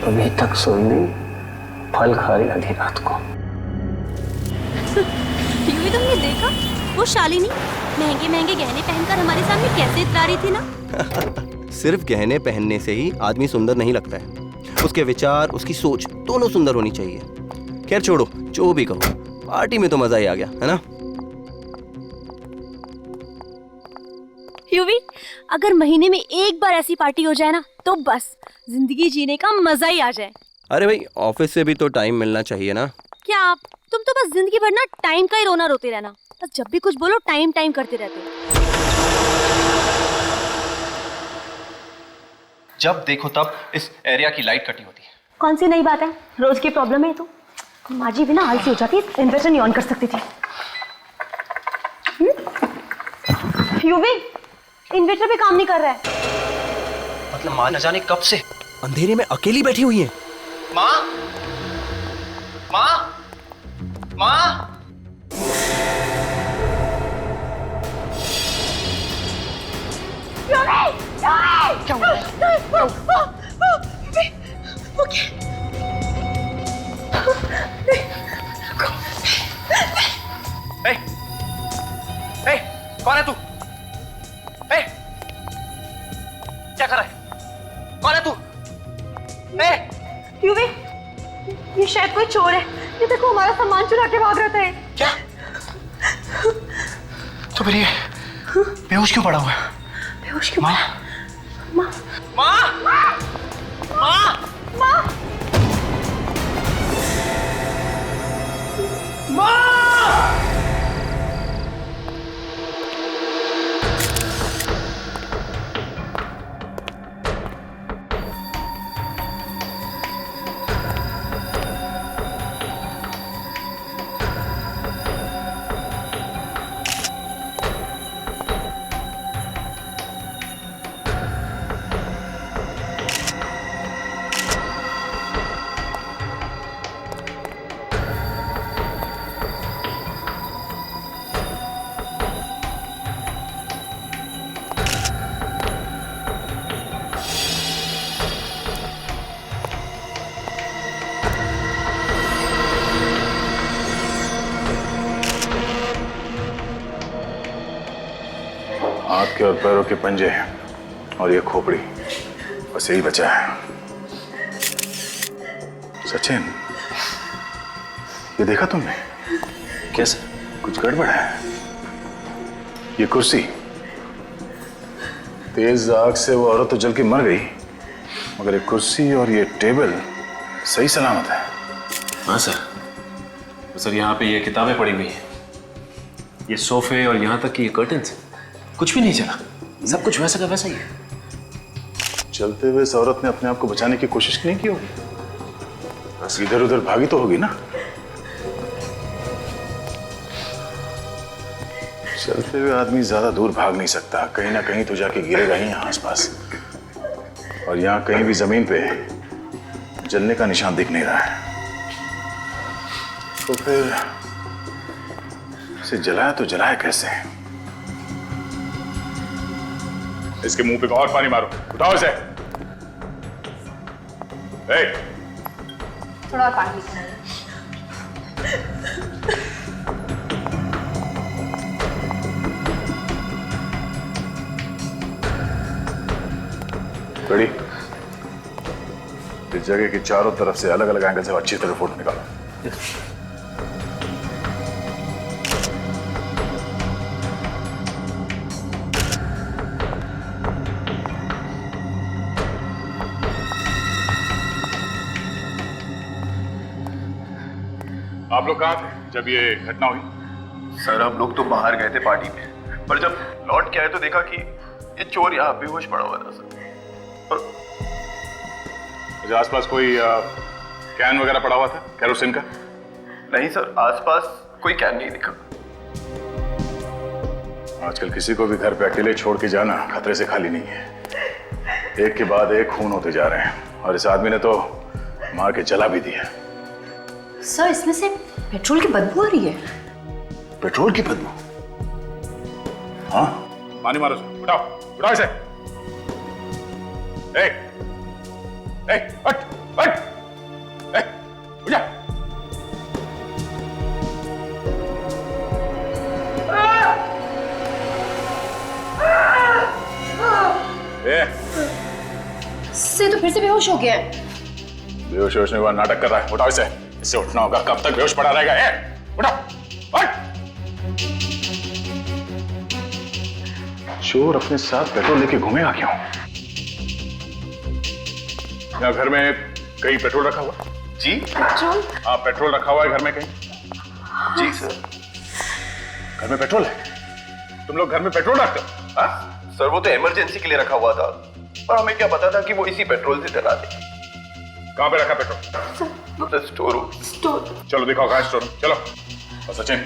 अभी तक सोई नहीं, फल खा रही आधी रात को। यूवी तुमने देखा वो शालिनी महंगे महंगे गहने पहनकर हमारे सामने कैसे इतरा रही थी ना। सिर्फ गहने पहनने से ही आदमी सुंदर नहीं लगता है, उसके विचार, उसकी सोच दोनों सुंदर होनी चाहिए। खैर छोड़ो, जो भी कहो, पार्टी में तो मजा ही आ गया, है ना? यूवी, अगर महीने में एक बार ऐसी पार्टी हो जाए ना तो बस जिंदगी जीने का मजा ही आ जाए। अरे भाई, ऑफिस से भी तो टाइम मिलना चाहिए ना। क्या आप, तुम तो बस जिंदगी भर ना टाइम का ही रोना रोते रहना, बस जब भी कुछ बोलो टाइम टाइम करते रहते हो। जब देखो तब इस एरिया की लाइट कटी होती है। कौन सी नई बात है, रोज की प्रॉब्लम है। तो माजी भी ना आलसी हो जाती, इन्वर्टर नहीं ऑन कर सकती थी। यूवी, इन्वर्टर भी काम नहीं कर रहा है। मतलब माँ न जाने कब से अंधेरे में अकेली बैठी हुई है। माँ, माँ, माँ। क्या हुआ है? ए, ए, कौन है तू? ए, क्या कर रहा है? कौन है तू? ए, यूवी, ये शायद कोई चोर है। ये देखो हमारा सामान चुरा के भाग रहा है। क्या? तो फिर ये बेहोश क्यों पड़ा हुआ है? बेहोश क्यों? माँ, माँ, माँ, माँ, माँ, माँ, माँ। हाथ के और पैरों के पंजे और ये खोपड़ी, बस यही बचा है। सचिन, ये देखा तुमने? कैसे? कुछ गड़बड़ है। ये कुर्सी, तेज आग से वो औरत तो जल के मर गई, मगर ये कुर्सी और ये टेबल सही सलामत है। हाँ सर। तो सर यहाँ पे ये किताबें पड़ी हुई हैं, ये सोफे और यहाँ तक कि ये कर्टन्स, कुछ भी नहीं चला, सब कुछ वैसा का वैसा ही है। चलते हुए इस औरत ने अपने आप को बचाने की कोशिश नहीं की होगी, इधर उधर भागी तो होगी ना। चलते हुए आदमी ज्यादा दूर भाग नहीं सकता, कहीं ना कहीं तो जाके गिरेगा ही यहाँ आसपास। और यहाँ कहीं भी जमीन पे जलने का निशान दिख नहीं रहा है, तो फिर इसे जलाया तो जलाया कैसे? इसके मुंह पे और पानी मारो, उठाओ इसे। थोड़ा और पानी। रेडी? इस जगह की चारों तरफ से अलग अलग एंगल से अच्छी तरह फोटो निकालो। आप लोग कहाँ थे जब ये घटना हुई? सर हम लोग तो बाहर गए थे पार्टी में, पर जब लौट के आए तो देखा कि ये चोर यहाँ बेहोश पड़ा हुआ था सर। मुझे आसपास कोई कैन वगैरह पड़ा हुआ था केरोसिन का? नहीं सर, आसपास कोई कैन नहीं दिखा। आजकल किसी को भी घर पे अकेले छोड़ के जाना खतरे से खाली नहीं है। एक के बाद एक खून होते जा रहे हैं और इस आदमी ने तो मार के जला भी दिया। सर इसमें से पेट्रोल की बदबू आ रही है। पेट्रोल की बदबू? हाँ, पानी मारो इसे, उठाओ उठाओ इसे। हट, बैठ। उठ जा। से तो फिर से बेहोश हो गया है। बेहोश होने का नाटक कर रहा है। उठाओ इसे। इससे उठना होगा। कब तक बेहोश पड़ा रहेगा? उठा। बैठ। चोर अपने साथ पेट्रोल लेके घूमेगा क्यों? यहाँ घर में कहीं पेट्रोल रखा हुआ? जी पेट्रोल? हाँ, पेट्रोल रखा हुआ है घर में कहीं? जी सर। घर में पेट्रोल है? तुम लोग घर में पेट्रोल रखते हो? हाँ? सर वो तो इमरजेंसी के लिए रखा हुआ था, पर हमें क्या पता था कि वो इसी पेट्रोल से चला दे। कहाँ पे रखा petrol? Sir store room. Store. चलो दिखाओ कहाँ है स्टोर रूम। चलो। और सचिन,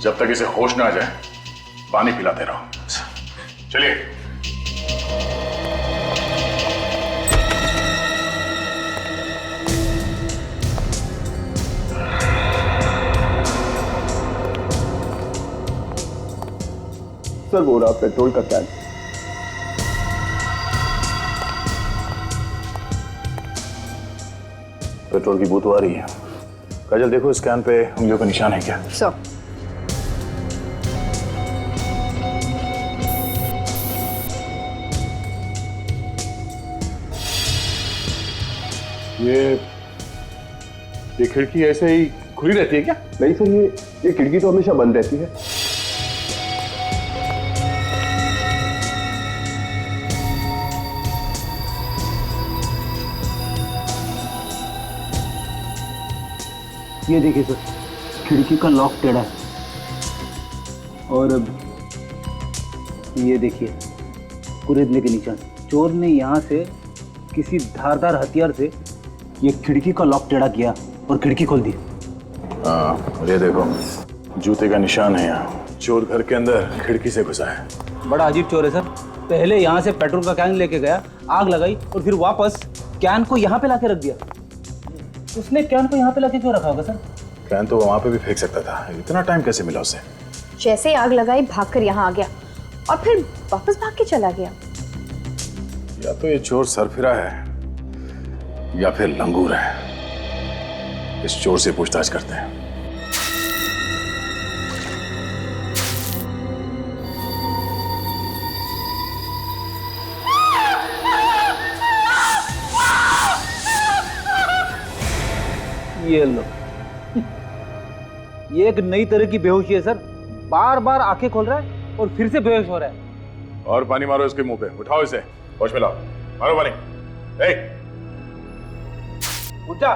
जब तक इसे होश ना आ जाए पानी पिलाते रहो। चलिए। सर वो रहा पेट्रोल का कैन। पेट्रोल की बू तो आ रही है। काजल देखो इस कैन पे उंगलियों का निशान है क्या? सर ये खिड़की ऐसे ही खुली रहती है क्या? नहीं सर, ये खिड़की तो हमेशा बंद रहती है। ये देखिए सर, खिड़की का लॉक टेढ़ा है। और अब ये देखिए कुरेदने के निशान। चोर ने यहाँ से किसी धारदार हथियार से ये खिड़की का लॉक टेढ़ा किया और खिड़की खोल दी। हाँ, ये देखो जूते का निशान है यहाँ। चोर घर के अंदर खिड़की से घुसा है। बड़ा अजीब चोर है सर। पहले यहाँ से पेट्रोल का कैन लेके गया, आग लगाई और फिर वापस कैन को यहाँ पे लाके रख दिया। उसने कैन को यहाँ पे लाके क्यों रखा होगा सर? कैन तो वहां पे भी फेंक सकता था। इतना टाइम कैसे मिला उसे? जैसे ही आग लगाई भागकर यहाँ आ गया और फिर वापस भाग के चला गया। या तो ये चोर सरफिरा है या फिर लंगूर है। इस चोर से पूछताछ करते हैं। ये लो। ये एक नई तरह की बेहोशी है सर। बार बार आंखें खोल रहा है और फिर से बेहोश हो रहा है। और पानी मारो इसके मुंह पे। उठाओ इसे, होश में लाओ। मारो पानी। उठ जा।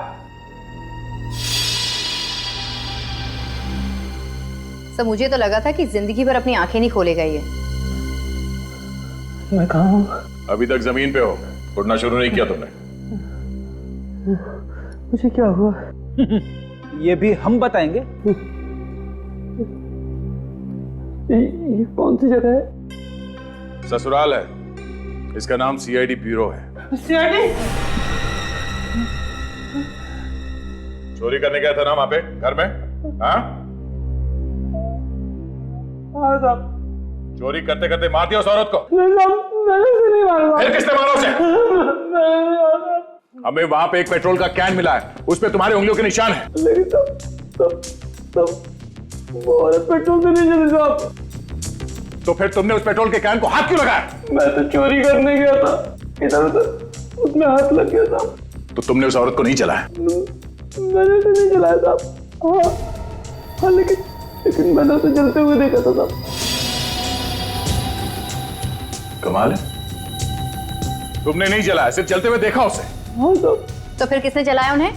सर मुझे तो लगा था कि जिंदगी भर अपनी आंखें नहीं खोलेगा ये। मैं कहाँ हूँ? अभी तक जमीन पे हो, उठना शुरू नहीं किया तुमने। मुझे क्या हुआ? ये भी हम बताएंगे। ये कौन सी जगह है? ससुराल है। इसका नाम सीआईडी ब्यूरो है। सीआईडी? चोरी करने गया था ना वहां पे घर में? हाँ साहब। चोरी करते करते मार दिया उस औरत को? मैंने उसे नहीं मारा। फिर किसने मारा उसे? हमें वहां पे एक पेट्रोल का कैन मिला है, उस पे तुम्हारी उंगलियों के निशान है। लेकिन तब वो औरत पेट्रोल से नहीं चली साहब। तो फिर तुमने उस पेट्रोल के कैन को हाथ क्यों लगाया? मैं तो चोरी करने गया था, इधर उधर उसमें हाथ लग गया साहब। तो तुमने उस औरत को नहीं चलाया? मैंने उसे नहीं चलाया साहब। हाँ लेकिन मैंने उसे चलते हुए देखा था साहब। कमाल है, तुमने नहीं चलाया, सिर्फ चलते हुए देखा उसे। हाँ साहब। तो फिर किसने चलाया उन्हें?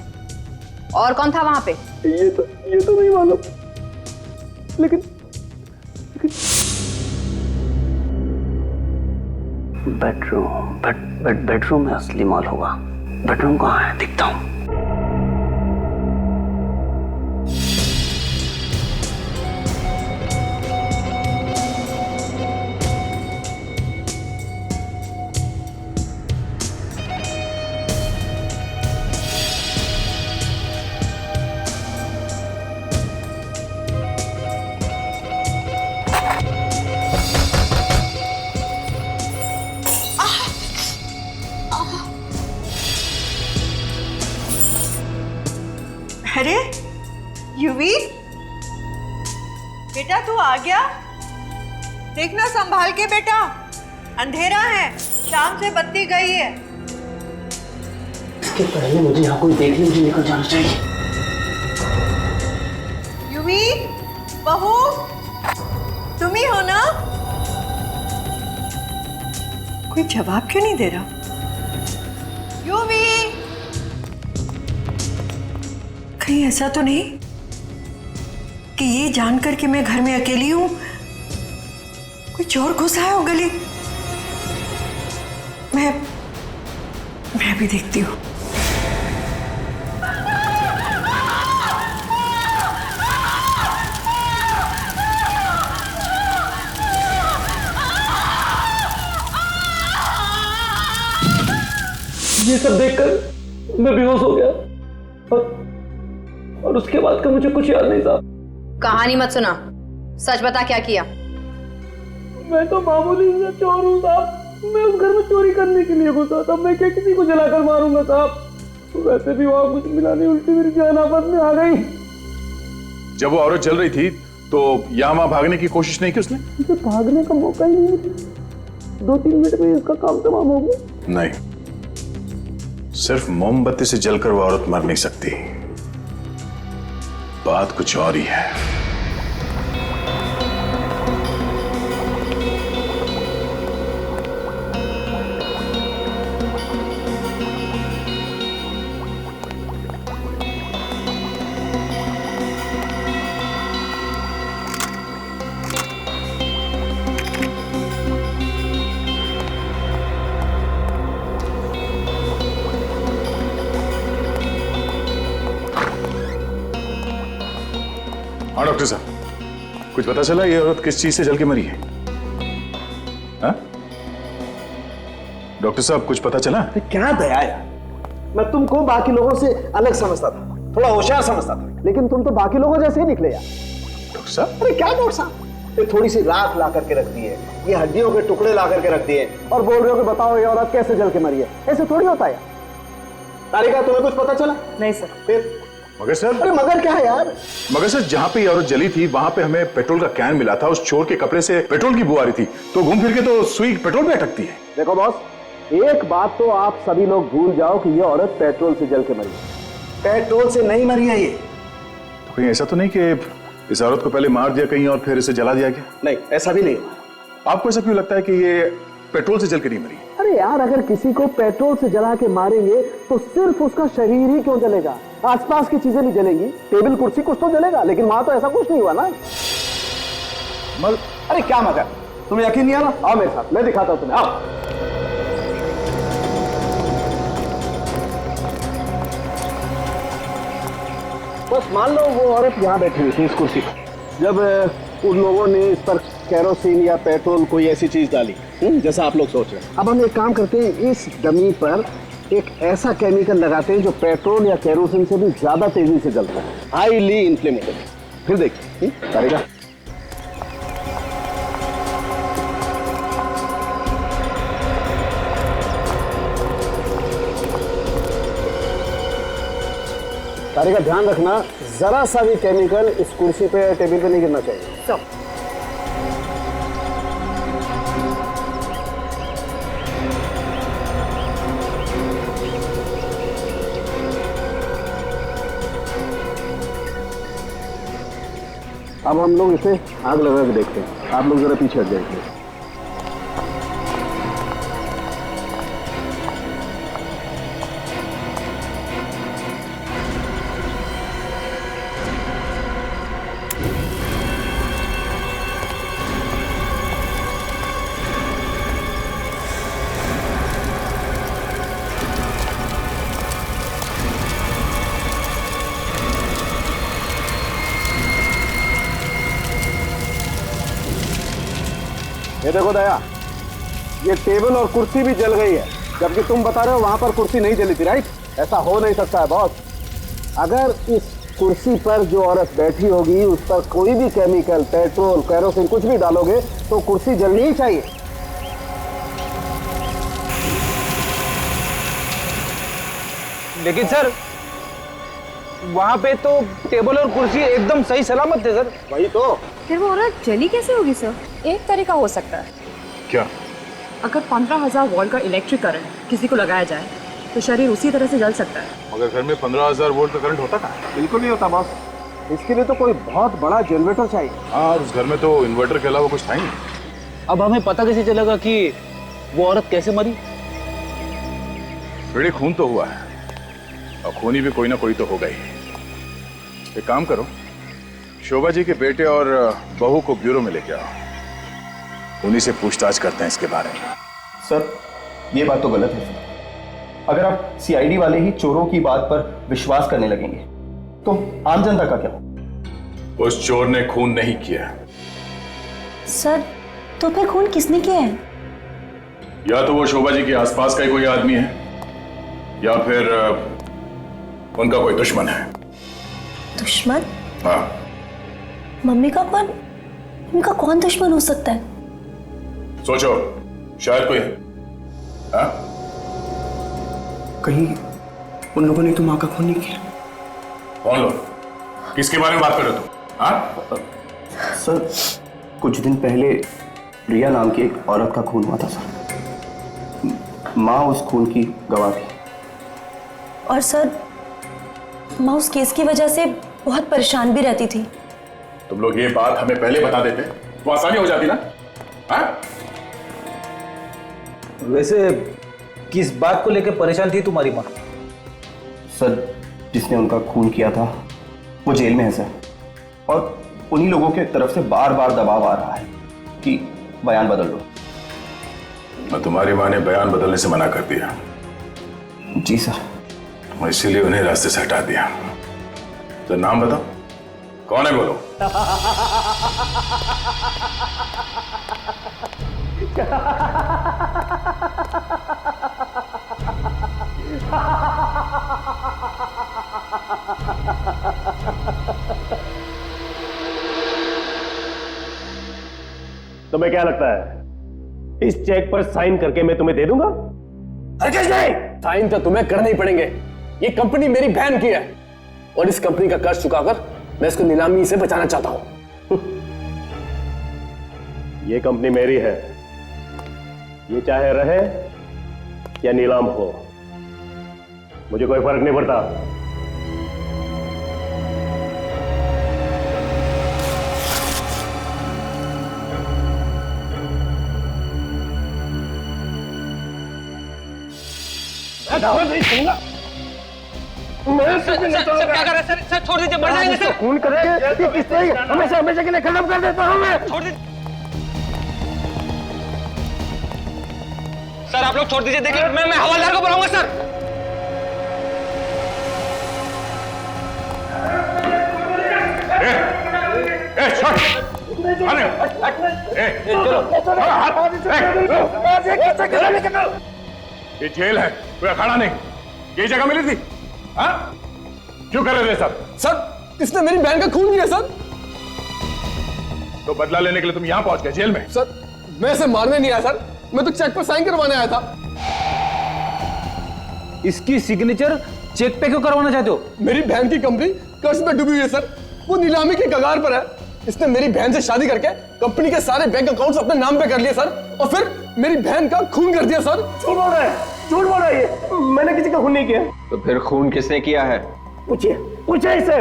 और कौन था वहां पे? ये तो नहीं मालूम, लेकिन बेडरूम में असली माल होगा। बेडरूम कहाँ है? दिखता हूँ। अरे युवी, बेटा तू आ गया? देखना संभाल के बेटा, अंधेरा है, शाम से बत्ती गई है। इसके पहले मुझे यहाँ कोई देख ले, मुझे निकल जाना चाहिए। युवी, बहू, तुम ही हो ना? कोई जवाब क्यों नहीं दे रहा? युवी, कहीं ऐसा तो नहीं कि ये जानकर कि मैं घर में अकेली हूं कोई चोर घुस आया हो गली? मैं भी देखती हूँ। ये सब देखकर मैं बेहोश हो गया और उसके बाद का मुझे कुछ याद नहीं था। कहानी मत सुना, सच बता क्या किया। मैं तो मामूली सा चोर हूँ साहब। मैं उस घर में चोरी करने के लिए घुसा था। मैं क्या किसी को जलाकर मारूंगा साहब? वैसे भी वहां कुछ मिला नहीं, उल्टी मेरी जान आफत में आ गई। जब वो औरत जल रही थी तो यहाँ वहां भागने की कोशिश नहीं की उसने? मुझे भागने का मौका ही नहीं मिला। 2-3 मिनट में इसका काम तमाम हो गया। नहीं, सिर्फ मोमबत्ती से जलकर वो औरत मर नहीं सकती। बात कुछ और ही है। हाँ डॉक्टर साहब, कुछ पता चला ये औरत किस चीज से जल के मरी है? हाँ? डॉक्टर साहब कुछ पता चला? क्या दया यार, मैं तुमको बाकी लोगों से अलग समझता था, थोड़ा होशियार समझता था, लेकिन तुम तो बाकी लोगों जैसे ही निकले यार। डॉक्टर साहब? अरे क्या डॉक्टर साहब, ये थोड़ी सी राख ला करके रख दी है, ये हड्डियों के टुकड़े ला करके रख दिए और बोल रहे हो कि बताओ ये औरत कैसे जल के मरी है? ऐसे थोड़ी होता है यार। तारिका, तुम्हें कुछ पता चला? नहीं सर। फिर? मगर सर, अरे मगर क्या है यार? मगर सर, जहां पे ये औरत जली थी वहां पे हमें पेट्रोल का कैन मिला था। उस चोर के कपड़े से पेट्रोल की बू आ रही थी, तो घूम फिर के तो सुई पेट्रोल पे अटकती है। देखो बॉस, एक बात तो आप सभी लोग भूल जाओ कि ये औरत पेट्रोल से जल के मरी है। पेट्रोल से नहीं मरी है ये। तो कहीं ऐसा तो नहीं कि इस औरत को पहले मार दिया कहीं और फिर इसे जला दिया गया? नहीं, ऐसा भी नहीं। आपको ऐसा क्यों लगता है कि ये पेट्रोल से जल के नहीं मरी? अरे यार, अगर किसी को पेट्रोल से जला के मारेंगे तो सिर्फ उसका शरीर ही क्यों जलेगा? आसपास की चीजें नहीं जलेंगी, टेबल कुर्सी कुछ तो जलेगा, लेकिन वहां तो ऐसा कुछ नहीं हुआ ना। अरे क्या मगर, तुम्हें यकीन नहीं आ रहा? आओ मेरे साथ, मैं दिखाता हूं तुम्हें, आओ। बस मान लो वो औरत यहाँ बैठी हुई थी इस कुर्सी पर, जब उन लोगों ने इस पर केरोसिन या पेट्रोल कोई ऐसी चीज डाली जैसा आप लोग सोच रहे हैं। अब हम एक काम करते हैं, इस डमी पर एक ऐसा केमिकल लगाते हैं जो पेट्रोल या केरोसिन से भी ज्यादा तेजी से जलता है, हाईली इन्फ्लेमेबल। फिर देखिए करेगा। तारिका, ध्यान रखना, जरा सा भी केमिकल इस कुर्सी पे टेबल पे नहीं गिरना चाहिए। अब हम लोग इसे आग लगा के देखते हैं। आप लोग जरा पीछे हट जाइए। ये देखो दया, ये टेबल और कुर्सी भी जल गई है, जबकि तुम बता रहे हो वहां पर कुर्सी नहीं जली थी, राइट? ऐसा हो नहीं सकता है बॉस। अगर इस कुर्सी पर जो औरत बैठी होगी उस पर कोई भी केमिकल, पेट्रोल, केरोसिन कुछ भी डालोगे तो कुर्सी जलनी ही चाहिए। लेकिन सर, वहाँ पे तो टेबल और कुर्सी एकदम सही सलामत थे सर। वही तो। फिर वो औरत जली कैसे होगी सर? एक तरीका हो सकता है। क्या? अगर 15,000 वोल्ट का इलेक्ट्रिक करंट किसी को लगाया जाए तो शरीर उसी तरह से जल सकता है। मगर घर में 15,000 वोल्ट का करंट होता था? बिल्कुल नहीं होता बॉस। इसके लिए तो कोई बहुत बड़ा जनरेटर चाहिए। हाँ, उस घर में तो इन्वर्टर के अलावा कुछ था ही नहीं। अब हमें पता कैसे चलेगा कि वो औरत कैसे मरी? बड़े खून तो हुआ है और खूनी भी कोई ना कोई तो होगा ही। एक काम करो, शोभा जी के बेटे और बहू को ब्यूरो में लेके आओ, उन्हीं से पूछताछ करते हैं इसके बारे में। सर ये बात तो गलत है सर। अगर आप सीआईडी वाले ही चोरों की बात पर विश्वास करने लगेंगे तो आम जनता का क्या? उस चोर ने खून नहीं किया। सर तो फिर खून किसने किया है? या तो वो शोभा जी के आसपास का ही कोई आदमी है या फिर उनका कोई दुश्मन है। दुश्मन? हाँ। मम्मी का कौन, उनका कौन दुश्मन हो सकता है? सोचो, शायद कोई। हाँ? कहीं उन लोगों ने तो माँ का खून नहीं किया? कौन लोग? किसके बारे में बात कर रहे हो तुम? हाँ? सर कुछ दिन पहले रिया नाम की एक औरत का खून हुआ था सर। माँ उस खून की गवाह थी। और सर माँ उस केस की वजह से बहुत परेशान भी रहती थी। तुम लोग ये बात हमें पहले बता देते तो आसानी हो जाती ना। हाँ? वैसे किस बात को लेकर परेशान थी तुम्हारी माँ? सर जिसने उनका खून किया था वो जेल में है सर, और उन्हीं लोगों के तरफ से बार बार दबाव आ रहा है कि बयान बदल दो। और तुम्हारी माँ ने बयान बदलने से मना कर दिया? जी सर। और इसीलिए उन्हें रास्ते से हटा दिया। तो नाम बताओ, कौन है बोलो? तुम्हें क्या लगता है इस चेक पर साइन करके मैं तुम्हें दे दूंगा? हरगिज़ नहीं! साइन तो तुम्हें करने ही पड़ेंगे। ये कंपनी मेरी बहन की है और इस कंपनी का कर्ज चुकाकर मैं इसको नीलामी से बचाना चाहता हूं। ये कंपनी मेरी है, ये चाहे रहे या नीलाम हो, मुझे कोई फर्क नहीं पड़ता। नहीं सुनूंगा। सर क्या कर रहे हैं सर? सर छोड़ दीजिए, मर जाएंगे सर। खून करके किस तरह हमेशा हमेशा के लिए खत्म कर देता हूं मैं। छोड़ दीजिए सर, आप लोग छोड़ दीजिए। देखिए मैं हवलदार को बुलाऊंगा सर। ये जेल है, कोई अखाड़ा नहीं। ये जगह मिली थी? हाँ? क्यों कर रहे थे सब? सर इसने मेरी बहन का खून किया सर। तो बदला लेने के लिए तुम यहाँ पहुंच गए जेल में? सर मैं इसे मारने नहीं आया सर, मैं तो चेक पर साइन करवाने आया था। इसकी सिग्नेचर चेक पे क्यों करवाना चाहते हो? मेरी बहन की कंपनी कर्ज में डूबी हुई है सर, वो नीलामी की कगार पर है। इसने मेरी बहन से शादी करके कंपनी के सारे बैंक अकाउंट्स अपने नाम पे कर लिए सर, और फिर मेरी बहन का खून कर दिया सर। झूठ बोल रहा है, झूठ बोल रहा है ये। मैंने किसी का खून नहीं किया। तो फिर खून किसने किया है? पूछिए पूछिए इससे।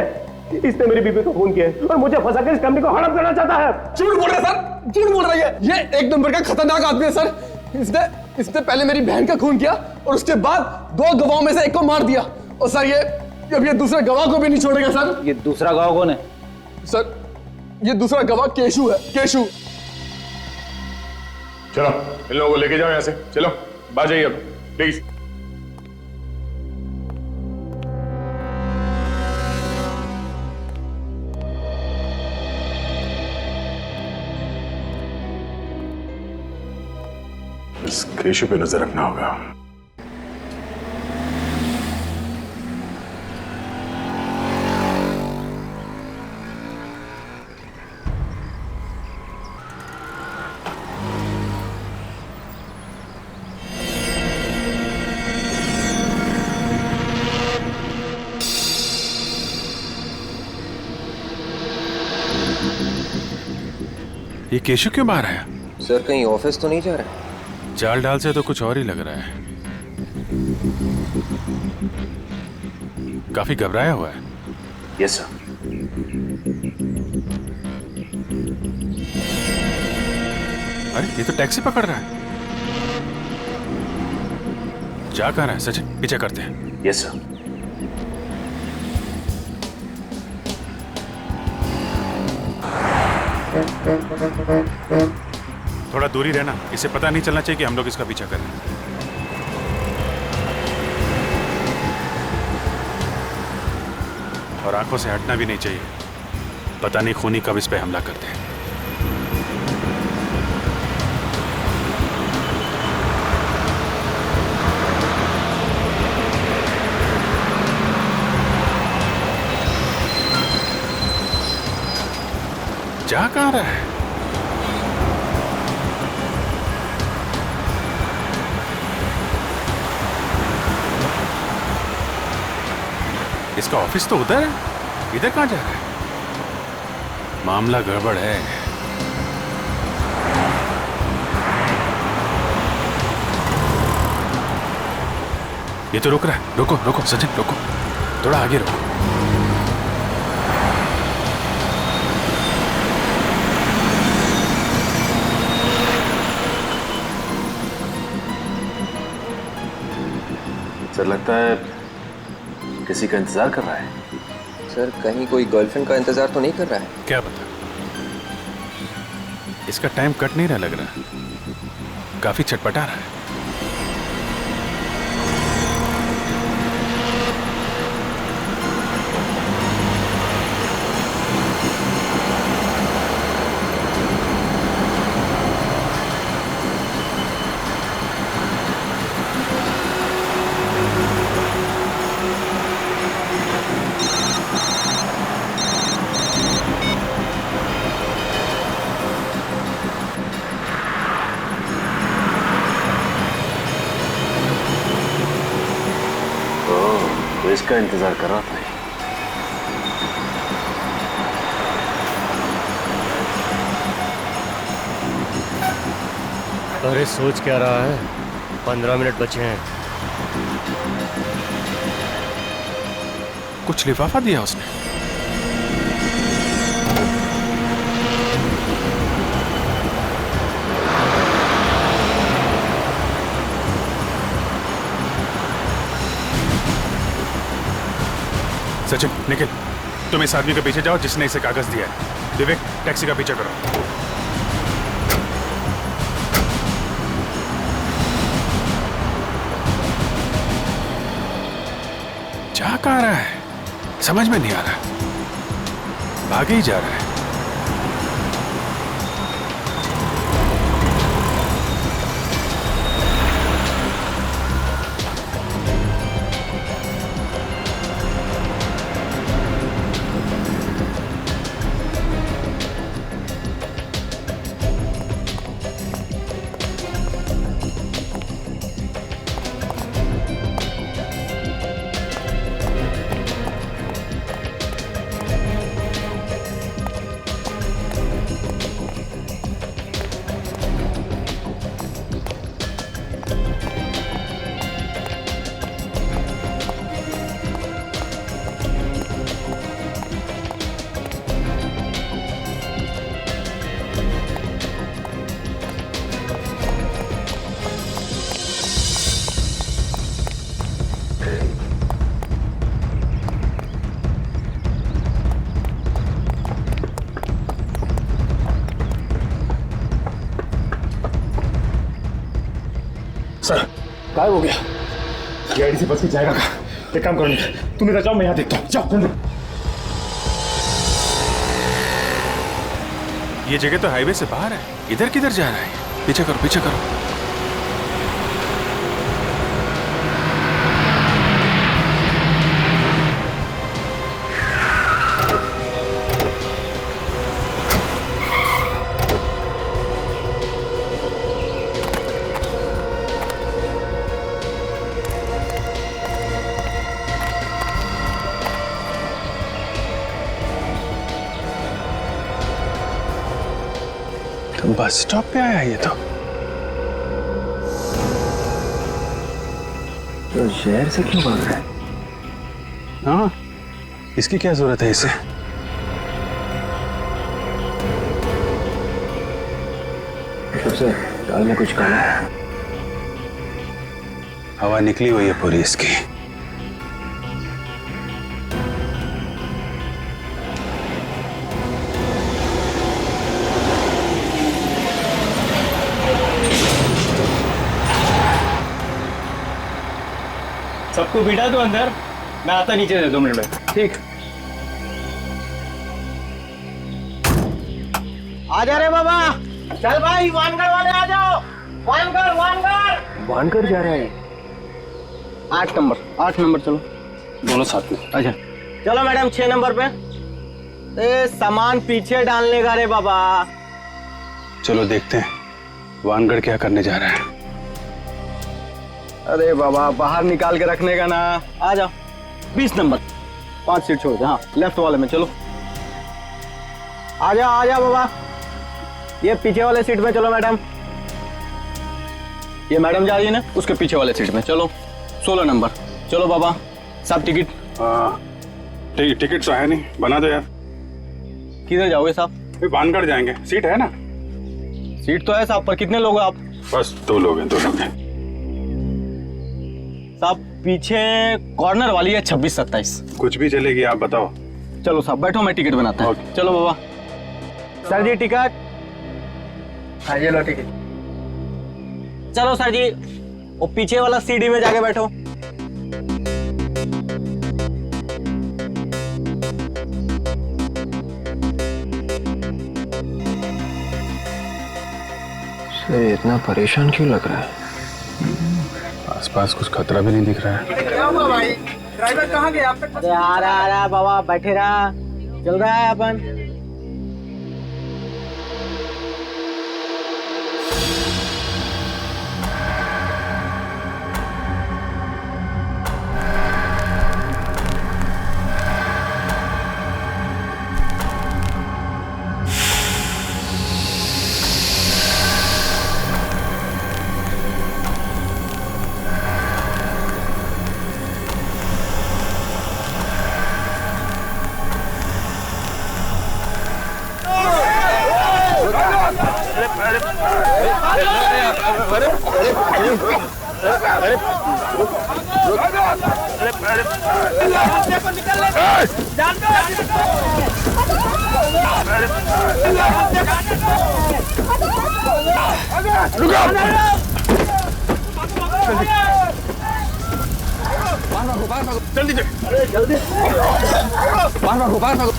इसने मेरी बीबी का खून किया है और मुझे फंसा कर इस कंपनी को हड़प करना चाहता है। झूठ बोल रहा है सर, झूठ बोल रहा है। ये एक नंबर का खतरनाक आदमी है सर। इसने पहले मेरी बहन का खून किया और उसके बाद 2 गवाहों में से एक को मार दिया। और सर ये दूसरे गवाह को भी नहीं छोड़ेगा सर। ये दूसरा गवाह कौन है? सर ये दूसरा गवाह केशु है, केशु। चलो इन लोगों को लेके जाओ यहाँ से। चलो बाहर जाइए अब प्लीज। इस केशु पे नजर रखना होगा। ये केशव क्यों बाहर आया? सर कहीं ऑफिस तो नहीं जा रहा? चाल डाल से तो कुछ और ही लग रहा है। काफी घबराया हुआ है। Yes sir. अरे ये तो टैक्सी पकड़ रहा है। जा कहाँ रहा है सचिन? पीछे करते हैं। Yes sir. थोड़ा दूरी रहना, इसे पता नहीं चलना चाहिए कि हम लोग इसका पीछा कर रहे हैं। और आंखों से हटना भी नहीं चाहिए, पता नहीं खूनी कब इस पे हमला करते हैं। जा कहाँ रहा है? इसका ऑफिस तो उधर है, इधर कहाँ जा रहा है? मामला गड़बड़ है। ये तो रुक रहा है। रुको रुको सचिन, रुको, थोड़ा आगे रुको। सर लगता है किसी का इंतजार कर रहा है। सर कहीं कोई गर्लफ्रेंड का इंतजार तो नहीं कर रहा है? क्या पता, इसका टाइम कट नहीं रहा लग रहा, काफी छटपटा रहा है। तो इसका इंतजार कर रहा था। अरे सोच क्या रहा है, 15 मिनट बचे हैं। कुछ लिफाफा दिया उसने। सचिन निखिल, तुम इस आदमी के पीछे जाओ जिसने इसे कागज दिया है। विवेक टैक्सी का पीछा करो। जा कहाँ रहा है समझ में नहीं आ रहा, भागे ही जा रहा है। सर गायब हो गया। गाड़ी से बच के जाएगा कहाँ? एक काम करो निखिल, तुम इधर जाओ, मैं यहाँ देखता हूँ। जाओ जल्दी। ये जगह तो हाईवे से बाहर है, इधर किधर जा रहा है? पीछे करो पीछे करो। बस स्टॉप पे आया ये तो शहर से क्यों भाग रहा है? हाँ, इसकी क्या जरूरत है इसे? सबसे दाल में कुछ काला है। हवा निकली हुई है पूरी इसकी। सबको बिठा दो अंदर, मैं आता नीचे से 2 मिनट में। ठीक। आ जा रे बाबा, चल भाई वानगढ़ वाले आ जाओ। वानगढ़ वानगढ़ वानगढ़ जा रहा है। 8 नंबर चलो दोनों साथ में। अच्छा चलो मैडम 6 नंबर पे। ए सामान पीछे डालने का रे बाबा। चलो देखते हैं वानगढ़ क्या करने जा रहा है। अरे बाबा बाहर निकाल के रखने का ना। आ जाओ 20 नंबर 5 सीट छोड़ दे। हाँ लेफ्ट वाले में चलो। आ जाओ बाबा, ये पीछे वाले सीट में चलो मैडम। ये मैडम जा रही है ना, उसके पीछे वाले सीट में चलो। 16 नंबर चलो बाबा। सब टिकट टिकट तो है नहीं, बना दो यार। किधर जाओगे साहब? वानगढ़ जाएंगे, सीट है ना? सीट तो है साहब, पर कितने लोग हो आप? बस 2 लोग हैं। साहब पीछे कॉर्नर वाली है 26-27। कुछ भी चलेगी, आप बताओ। चलो साहब बैठो, मैं टिकट बनाता हूँ। चलो बाबा। सर जी टिकट। हाँ ये लो टिकट। चलो सर जी, वो पीछे वाला सीढ़ी में जाके बैठो। सर इतना परेशान क्यों लग रहा है? आसपास कुछ खतरा भी नहीं दिख रहा है। क्या हुआ भाई, ड्राइवर कहाँ गया? अरे आ रहा बाबा, बैठे रहा, चल रहा है अपन। जल्दी बाहर भागो।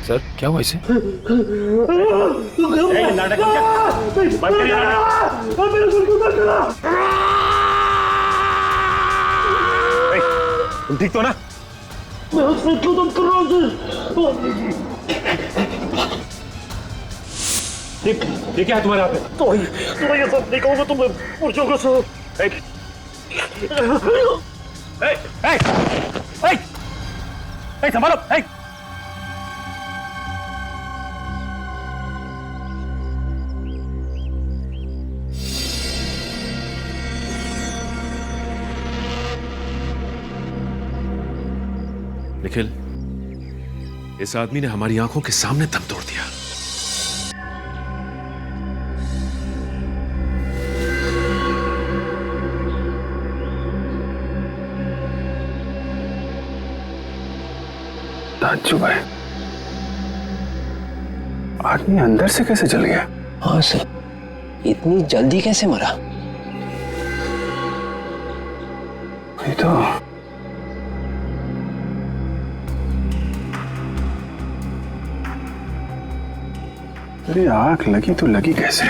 सर क्या हुआ इसे? नाटक बंद करिए तुम ठीक तो ना? मैं हॉस्पिटल तो कर रहा हूँ ठीक है तुम्हारे हाथ में? तो ये सब नहीं कहूँगा तो मैं उड़ जाऊंगा सर। संभालो। निखिल, इस आदमी ने हमारी आंखों के सामने दम तोड़ दिया। ताज्जुब है, आदमी अंदर से कैसे जल गया? हाँ सर, इतनी जल्दी कैसे मरा? ये तो अरे आंख लगी तो लगी कैसे?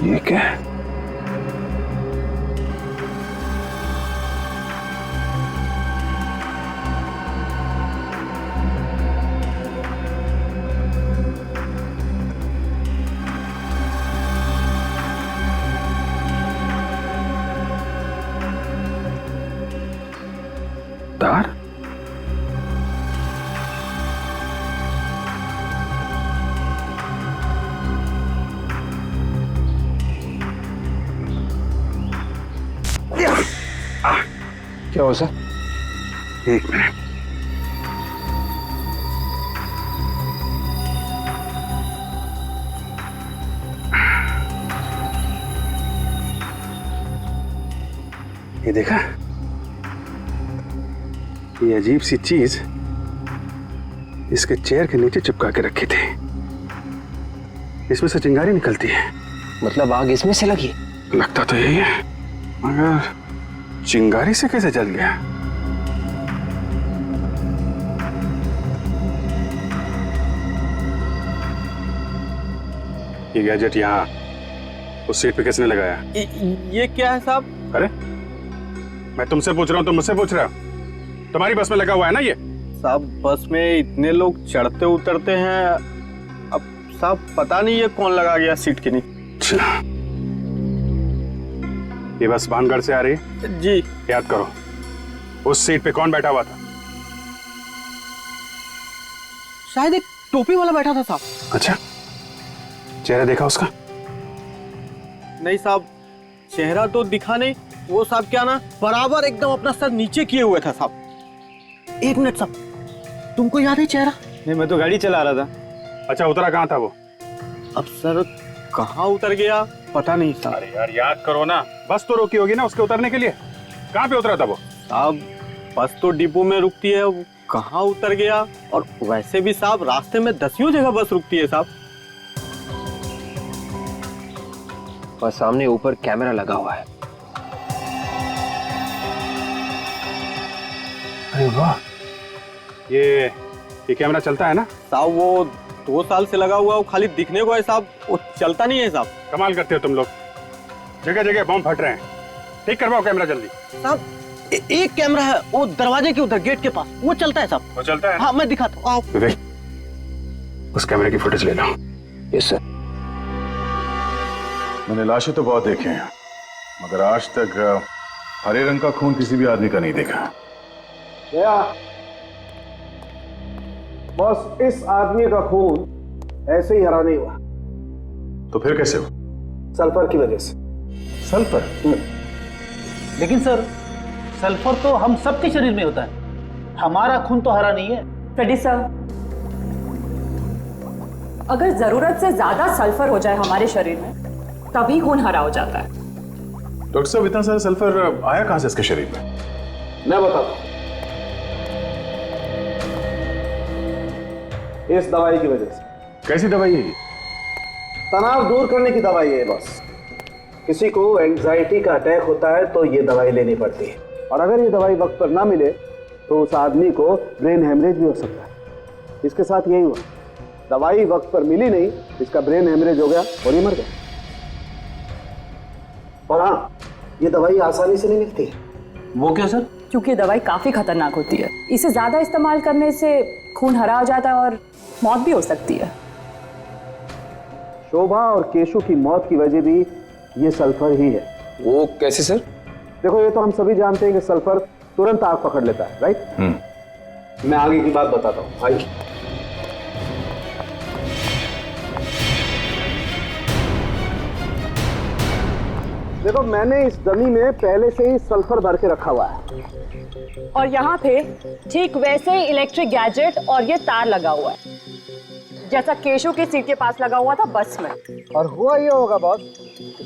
ये क्या है? तार? क्या हो सर? एक मिनट। ये देखा? ये अजीब सी चीज इसके चेयर के नीचे चिपका के रखी थी। इसमें से चिंगारी निकलती है। मतलब आग इसमें से लगी? लगता तो यही है, मगर चिंगारी से कैसे जल गया? ये गैजेट यहाँ उस सीट पे किसने लगाया? ये क्या है साहब? अरे मैं तुमसे पूछ रहा हूँ, तुम मुझसे पूछ रहे हो? तुम्हारी बस में लगा हुआ है ना ये? साहब बस में इतने लोग चढ़ते उतरते हैं, अब साहब पता नहीं ये कौन लगा गया सीट के नीचे। ये बस भानगढ़ से आ रही है? जी। याद करो उस सीट पे कौन बैठा हुआ था? शायद एक टोपी वाला बैठा था साहब। अच्छा, चेहरा देखा उसका? नहीं साहब, चेहरा तो दिखा नहीं। वो साहब क्या ना बराबर एकदम अपना सर नीचे किए हुए था साहब। एक मिनट साहब, तुमको याद है चेहरा? नहीं, मैं तो गाड़ी चला रहा था। अच्छा, उतरा कहाँ था वो? अब सर कहाँ उतर गया पता नहीं साहब। अरे यार याद करो ना, बस तो रोकी होगी ना उसके उतरने के लिए। कहाँ पे उतरा था वो? साहब बस तो डिपो में रुकती है, वो कहाँ उतर गया? और वैसे भी साहब रास्ते में दसियों जगह बस रुकती है साहब। और सामने ऊपर कैमरा लगा हुआ है। अरे वाह, ये कैमरा चलता है ना? साहब वो 2 साल से लगा हुआ, वो खाली दिखने को है साहब, वो चलता नहीं है साहब। कमाल करते हो तुम लोग, जगह जगह बम फट रहे हैं। ठीक करवाओ कैमरा जल्दी। साहब एक कैमरा है वो दरवाजे के उधर गेट के पास, वो चलता है साहब। वो चलता है? हाँ मैं दिखाता हूँ, आओ। विवेक, उस कैमरे की फुटेज ले लो। Yes sir. मैंने लाशें तो बहुत देखे हैं, मगर आज तक हरे रंग का खून किसी भी आदमी का नहीं देखा। बस इस आदमी का खून ऐसे ही हरा नहीं हुआ, तो फिर कैसे हो? सल्फर की वजह से। सल्फर? लेकिन सर, सल्फर तो हम सबके शरीर में होता है, हमारा खून तो हरा नहीं है। फ्रेडी सर, अगर जरूरत से ज्यादा सल्फर हो जाए हमारे शरीर में तभी खून हरा हो जाता है। डॉक्टर साहब, इतना सारा सल्फर आया कहां से इसके शरीर में? मैं बताता हूं। इस दवाई की वजह से। कैसी दवाई है ये? तनाव दूर करने की दवाई है बस। किसी को एंजाइटी का अटैक होता है तो ये दवाई लेनी पड़ती है, और अगर ये दवाई वक्त पर ना मिले तो उस आदमी को ब्रेन हेमरेज भी हो सकता है। इसके साथ यही हुआ, दवाई वक्त पर मिली नहीं, इसका ब्रेन हेमरेज हो गया और ये मर गया। और हाँ, ये दवाई आसानी से नहीं मिलती है। वो क्यों सर? क्योंकि दवाई काफी खतरनाक होती है। इसे ज्यादा इस्तेमाल करने से खून हरा हो जाता है और मौत भी हो सकती है। शोभा और केशु की मौत की वजह भी ये सल्फर ही है। वो कैसे सर? देखो, ये तो हम सभी जानते हैं कि सल्फर तुरंत आग पकड़ लेता है, राइट? मैं आगे की बात बताता हूँ, आइए। देखो, मैंने इस डमी में पहले से ही सल्फर भर के रखा हुआ है, और यहाँ पे ठीक वैसे ही इलेक्ट्रिक गैजेट और ये तार लगा हुआ है जैसा केशु की सीट के पास लगा हुआ था बस में। और हुआ ये होगा बॉस,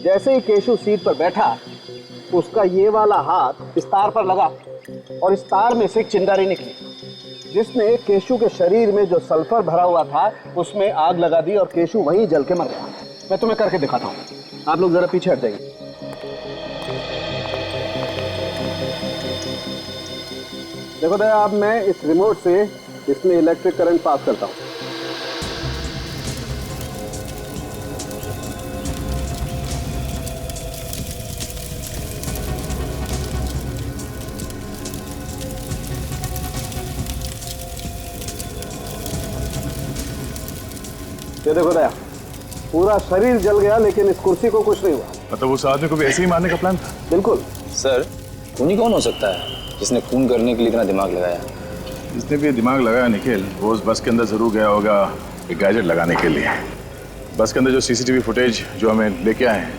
जैसे ही केशु सीट पर बैठा, उसका ये वाला हाथ इस तार पर लगा और इस तार में से एक चिंगारी निकली, जिसने केशु के शरीर में जो सल्फर भरा हुआ था उसमें आग लगा दी और केशु वहीं जल के मर गया। मैं तुम्हें करके दिखाता हूँ, आप लोग जरा पीछे हट जाइए। देखो दया, अब मैं इस रिमोट से इसमें इलेक्ट्रिक करंट पास करता हूँ। ये देखो दया, पूरा शरीर जल गया लेकिन इस कुर्सी को कुछ नहीं हुआ। मतलब उस आदमी को भी ऐसे ही मारने का प्लान था? बिल्कुल। सर, खूनी कौन हो सकता है जिसने खून करने के लिए इतना दिमाग लगाया? जिसने भी दिमाग लगाया निखिल, वो उस बस के अंदर जरूर गया होगा एक गैजेट लगाने के लिए। बस के अंदर जो सीसीटीवी फुटेज जो हमें लेके आए हैं,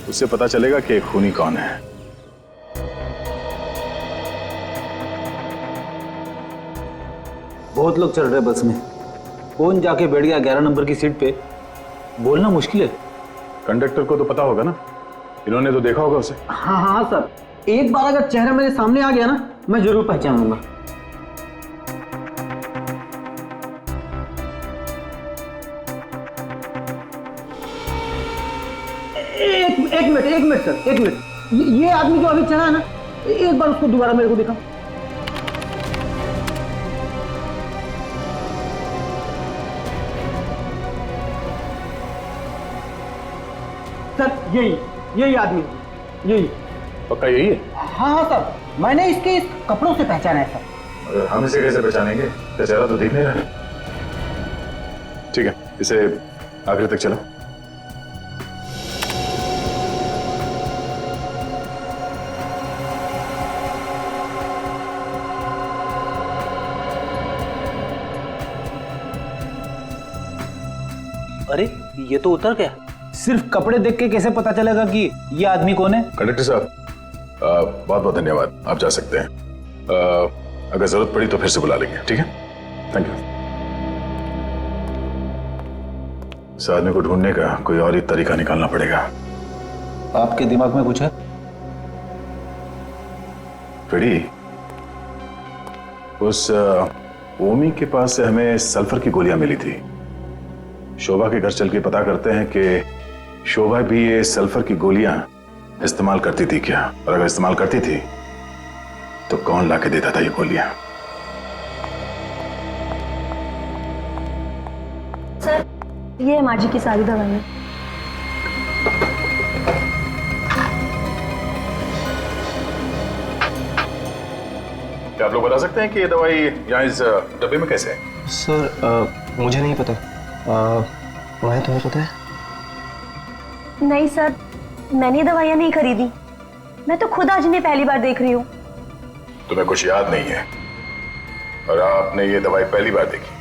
उससे पता चलेगा कि खूनी कौन है। बहुत लोग चढ़ रहे बस में, कौन जाके बैठ गया 11 नंबर की सीट पे, बोलना मुश्किल है। कंडक्टर को तो पता होगा ना, इन्होंने तो देखा होगा उसे। हाँ हाँ सर, एक बार अगर चेहरा मेरे सामने आ गया ना, मैं जरूर पहचान लूंगा। एक मिनट सर, एक मिनट। ये आदमी जो अभी चढ़ा है ना, एक बार उसको दोबारा मेरे को दिखाओ। सर, यही आदमी, यही। पक्का यही है? हाँ हाँ सर, मैंने इसके इस कपड़ों से पहचाना है सर। हम इसे कैसे पहचानेंगे? चेहरा तो दिख नहीं रहा। ठीक है, इसे आखिर तक चलो। अरे, ये तो उतर गया। सिर्फ कपड़े देख के कैसे पता चलेगा कि ये आदमी कौन है? कंडक्टर साहब, बहुत बहुत धन्यवाद, आप जा सकते हैं। अगर जरूरत पड़ी तो फिर से बुला लेंगे, ठीक है? Thank you. इस आदमी को ढूंढने का कोई और ही तरीका निकालना पड़ेगा। आपके दिमाग में कुछ है? फ्रेडी, उस ओमी के पास से हमें सल्फर की गोलियां मिली थी। शोभा के घर चल के पता करते हैं कि शोभा भी ये सल्फर की गोलियां इस्तेमाल करती थी क्या, और अगर इस्तेमाल करती थी तो कौन लाके देता था ये गोलियां? सर, ये है माँ जी की सारी दवाइयाँ। क्या आप लोग बता सकते हैं कि ये दवाई यहाँ इस डब्बे में कैसे है? सर, मुझे नहीं पता। तुम्हें पता है? नहीं सर, मैंने दवाइयाँ नहीं खरीदी, मैं तो खुद आज इन्हें पहली बार देख रही हूँ। तुम्हें कुछ याद नहीं है और आपने ये दवाई पहली बार देखी,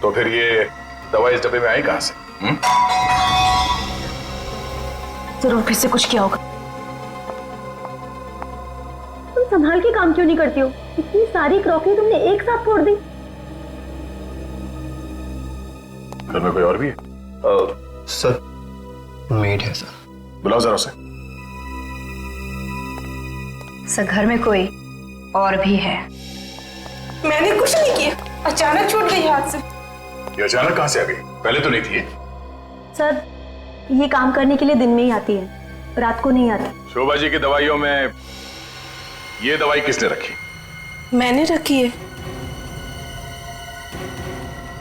तो फिर ये दवाई इस डब्बे में आई कहां से? जरूर फिर से कुछ किया होगा। तुम संभाल के काम क्यों नहीं करती हो? इतनी सारी क्रॉकरी तुमने एक साथ फोड़ दी। घर में कोई और भी है? सर मेड है सर। बुलाओ जरा उसे। सर घर में कोई और भी है। मैंने कुछ नहीं किया, अचानक छूट गई हाथ से। ये अचानक कहां से आ गई? पहले तो नहीं थी ये। सर ये काम करने के लिए दिन में ही आती है, रात को नहीं आती। शोभा जी की दवाइयों में ये दवाई किसने रखी? मैंने रखी है।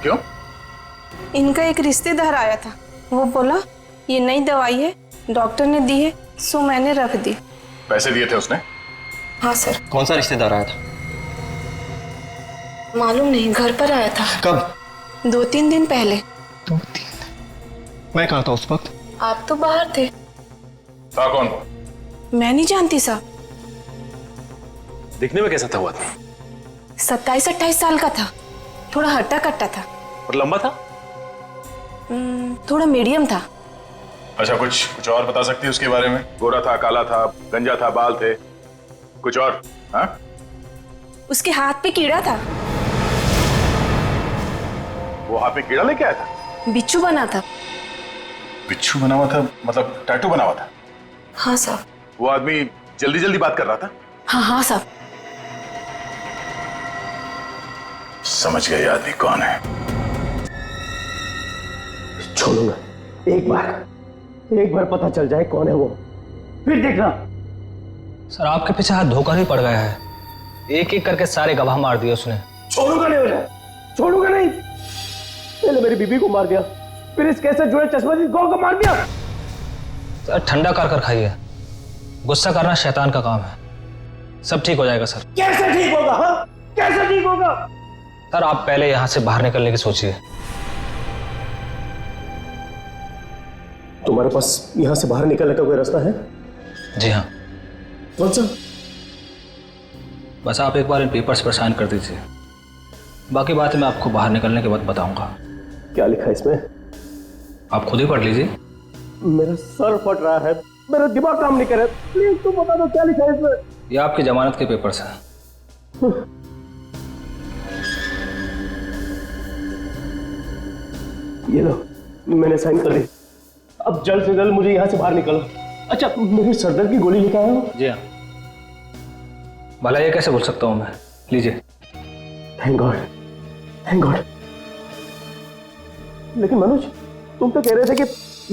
क्यों? इनका एक रिश्तेदार आया था, वो बोला ये नई दवाई है, डॉक्टर ने दी है, सो मैंने रख दी। पैसे दिए थे उसने? हाँ सर। कौन सा रिश्तेदार आया था? मालूम नहीं, घर पर आया था। कब? 2-3 दिन पहले। मैं कहाँ था उस वक्त? आप तो बाहर थे। था कौन? मैं नहीं जानती साहब। दिखने में कैसा था वो आदमी? 27-28 साल का था, थोड़ा हट्टा कट्टा था। और लंबा था? थोड़ा मीडियम था। अच्छा, कुछ और बता सकती है उसके बारे में? गोरा था, काला था, गंजा था, बाल थे, कुछ और? हाँ? उसके हाथ पे कीड़ा था। वो हाथ में कीड़ा लेके आया था? बिच्छू बना था। बिच्छू बना हुआ था मतलब टैटू बना हुआ था? हाँ साहब। वो आदमी जल्दी जल्दी बात कर रहा था? हाँ हाँ साहब। समझ गए आदमी कौन है। छोड़ूंगा, एक बार पता चल जाए कौन है वो, फिर देखना। सर आपके पीछे हाथ धोकर ही पड़ गया है, एक एक करके सारे गवाह मार दिए उसने। छोड़ूंगा नहीं उन्हें, छोड़ूंगा नहीं। पहले मेरी बीबी को मार दिया, फिर इस केस से जुड़े चश्मदीद गौर को मार दिया। सर ठंडा कर खाइए, गुस्सा करना शैतान का काम है। सब ठीक हो जाएगा सर। कैसे ठीक होगा? हाँ? कैसे ठीक होगा? सर आप पहले यहां से बाहर निकलने की सोचिए। तुम्हारे पास यहां से बाहर निकलने का कोई रास्ता है? जी हाँ। कौन सा? बस आप एक बार इन पेपर्स पर साइन कर दीजिए, बाकी बातें मैं आपको बाहर निकलने के बाद बताऊंगा। क्या लिखा है इसमें? आप खुद ही पढ़ लीजिए। मेरा सर फट रहा है, मेरा दिमाग काम नहीं कर रहा। प्लीज तुम बता दो क्या लिखा है इसमें। ये आपकी जमानत के पेपर्स हैं। ये लो, मैंने साइन कर दी। अब जल्द से जल्द मुझे यहाँ से बाहर निकलो। अच्छा, मेरी सरदर्द की गोली लेकर आया हो? जी हाँ। भला ये कैसे बोल सकता हूँ मैं, लीजिए। Thank God, thank God. लेकिन मनोज, तुम तो कह रहे थे कि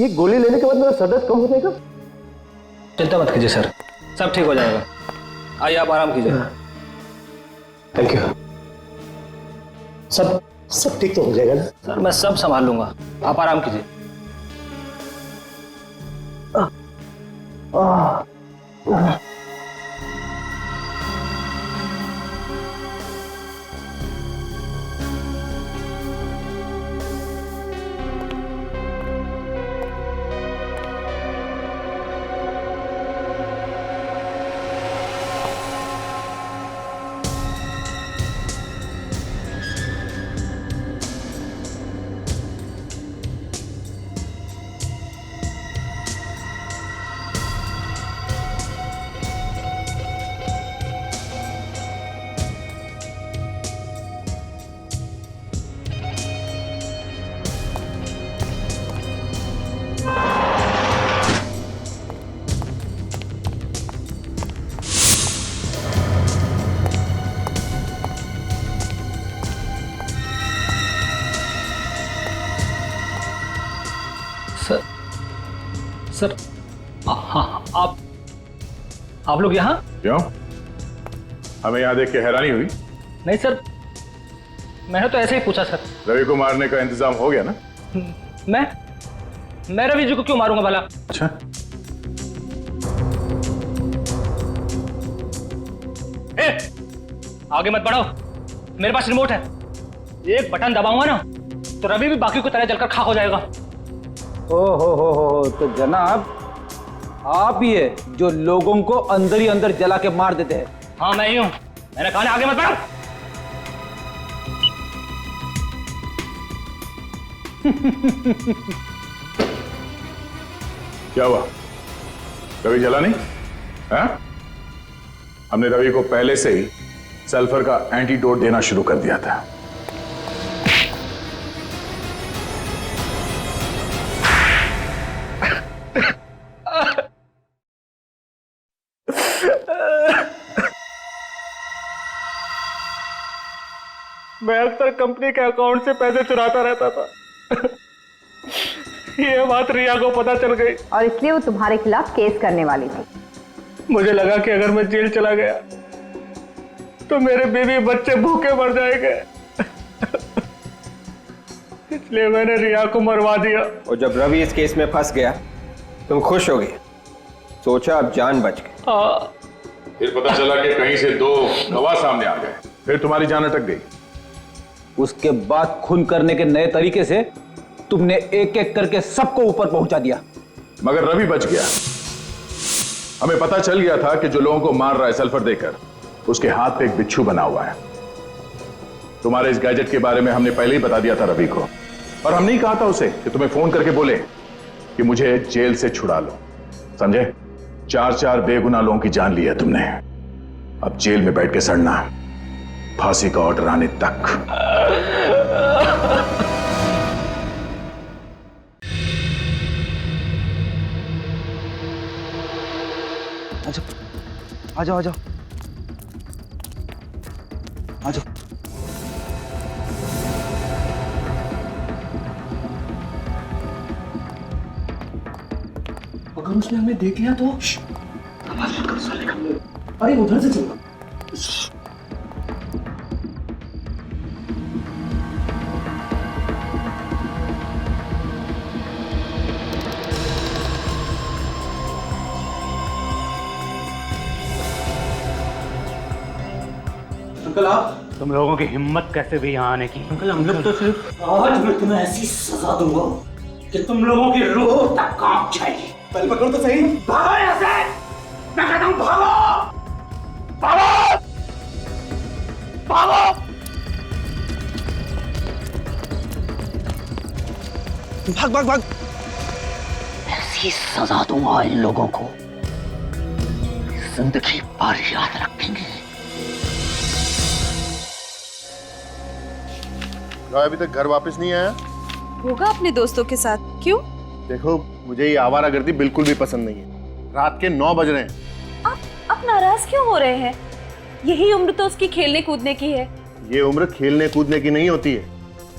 ये गोली लेने के बाद मेरा सरदर्द कम हो जाएगा। चिंता मत कीजिए सर, सब ठीक हो जाएगा। आइए आप आराम कीजिए। Thank you. सब ठीक तो हो जाएगा ना? सर मैं सब संभाल लूंगा, आप आराम कीजिए। सर हाँ, आप लोग यहाँ? क्यों? हमें यहाँ देख के हैरानी हुई? नहीं सर, मैंने तो ऐसे ही पूछा सर। रवि को मारने का इंतजाम हो गया ना? मैं रवि जी को क्यों मारूंगा भला? अच्छा, आगे मत बढ़ाओ, मेरे पास रिमोट है। एक बटन दबाऊंगा ना तो रवि भी बाकी को तरह जलकर खाक हो जाएगा। हो तो जनाब आप ही है जो लोगों को अंदर ही अंदर जला के मार देते हैं। हाँ मैं ही हूं, मैंने कहा ना आगे मत बढ़ो। क्या हुआ? रवि जला नहीं? हाँ? हमने रवि को पहले से ही सल्फर का एंटीडोट देना शुरू कर दिया था। मैं अक्सर कंपनी के अकाउंट से पैसे चुराता रहता था। ये बात रिया को पता चल गई और इसलिए वो तुम्हारे खिलाफ केस करने वाली थी। मुझे लगा कि अगर मैं जेल चला गया तो मेरे बीवी बच्चे भूखे मर जाएंगे। इसलिए मैंने रिया को मरवा दिया। और जब रवि इस केस में फंस गया तुम खुश हो गए, सोचा अब जान बच गई। हाँ। फिर पता चला कि कहीं से 2 गवाह सामने आ गए, फिर तुम्हारी जान अटक गई। उसके बाद खून करने के नए तरीके से तुमने एक एक करके सबको ऊपर पहुंचा दिया। मगर रवि बच गया। हमें पता चल गया था कि जो लोगों को मार रहा है सल्फर देकर, उसके हाथ पे एक बिच्छू बना हुआ है। तुम्हारे इस गैजेट के बारे में हमने पहले ही बता दिया था रवि को, और हमने ही कहा था उसे कि तुम्हें फोन करके बोले कि मुझे जेल से छुड़ा लो। समझे? 4 बेगुनाह लोगों की जान ली है तुमने। अब जेल में बैठ के सड़ना, फांसी का ऑर्डर आने तक। आ जाओ आ जाओ आ जाओ। अगर उसने हमें देख लिया तो आवाज मत करो साले का। अरे उधर से चलो। अंकल आप? तुम लोगों की हिम्मत कैसे भी यहाँ आने की? अंकल हम लोग तो सिर्फ आज मैं तुम्हें ऐसी सजा दूंगा कि तुम लोगों की रूह तक कांप जाएगी। पहले पकड़ो तो सही। भागो यहाँ से! मैं कहता हूँ भागो! भागो! भागो! भाग भाग भाग। ऐसी सजा दूंगा इन लोगों को, जिंदगी भर याद रखेंगे। रॉय अभी तक घर वापस नहीं आया? होगा अपने दोस्तों के साथ। क्यों? देखो मुझे ये आवारागर्दी बिल्कुल भी पसंद नहीं है। रात के 9 बज रहे हैं। आप नाराज क्यों हो रहे हैं? यही उम्र तो उसकी खेलने कूदने की है। ये उम्र खेलने कूदने की नहीं होती है,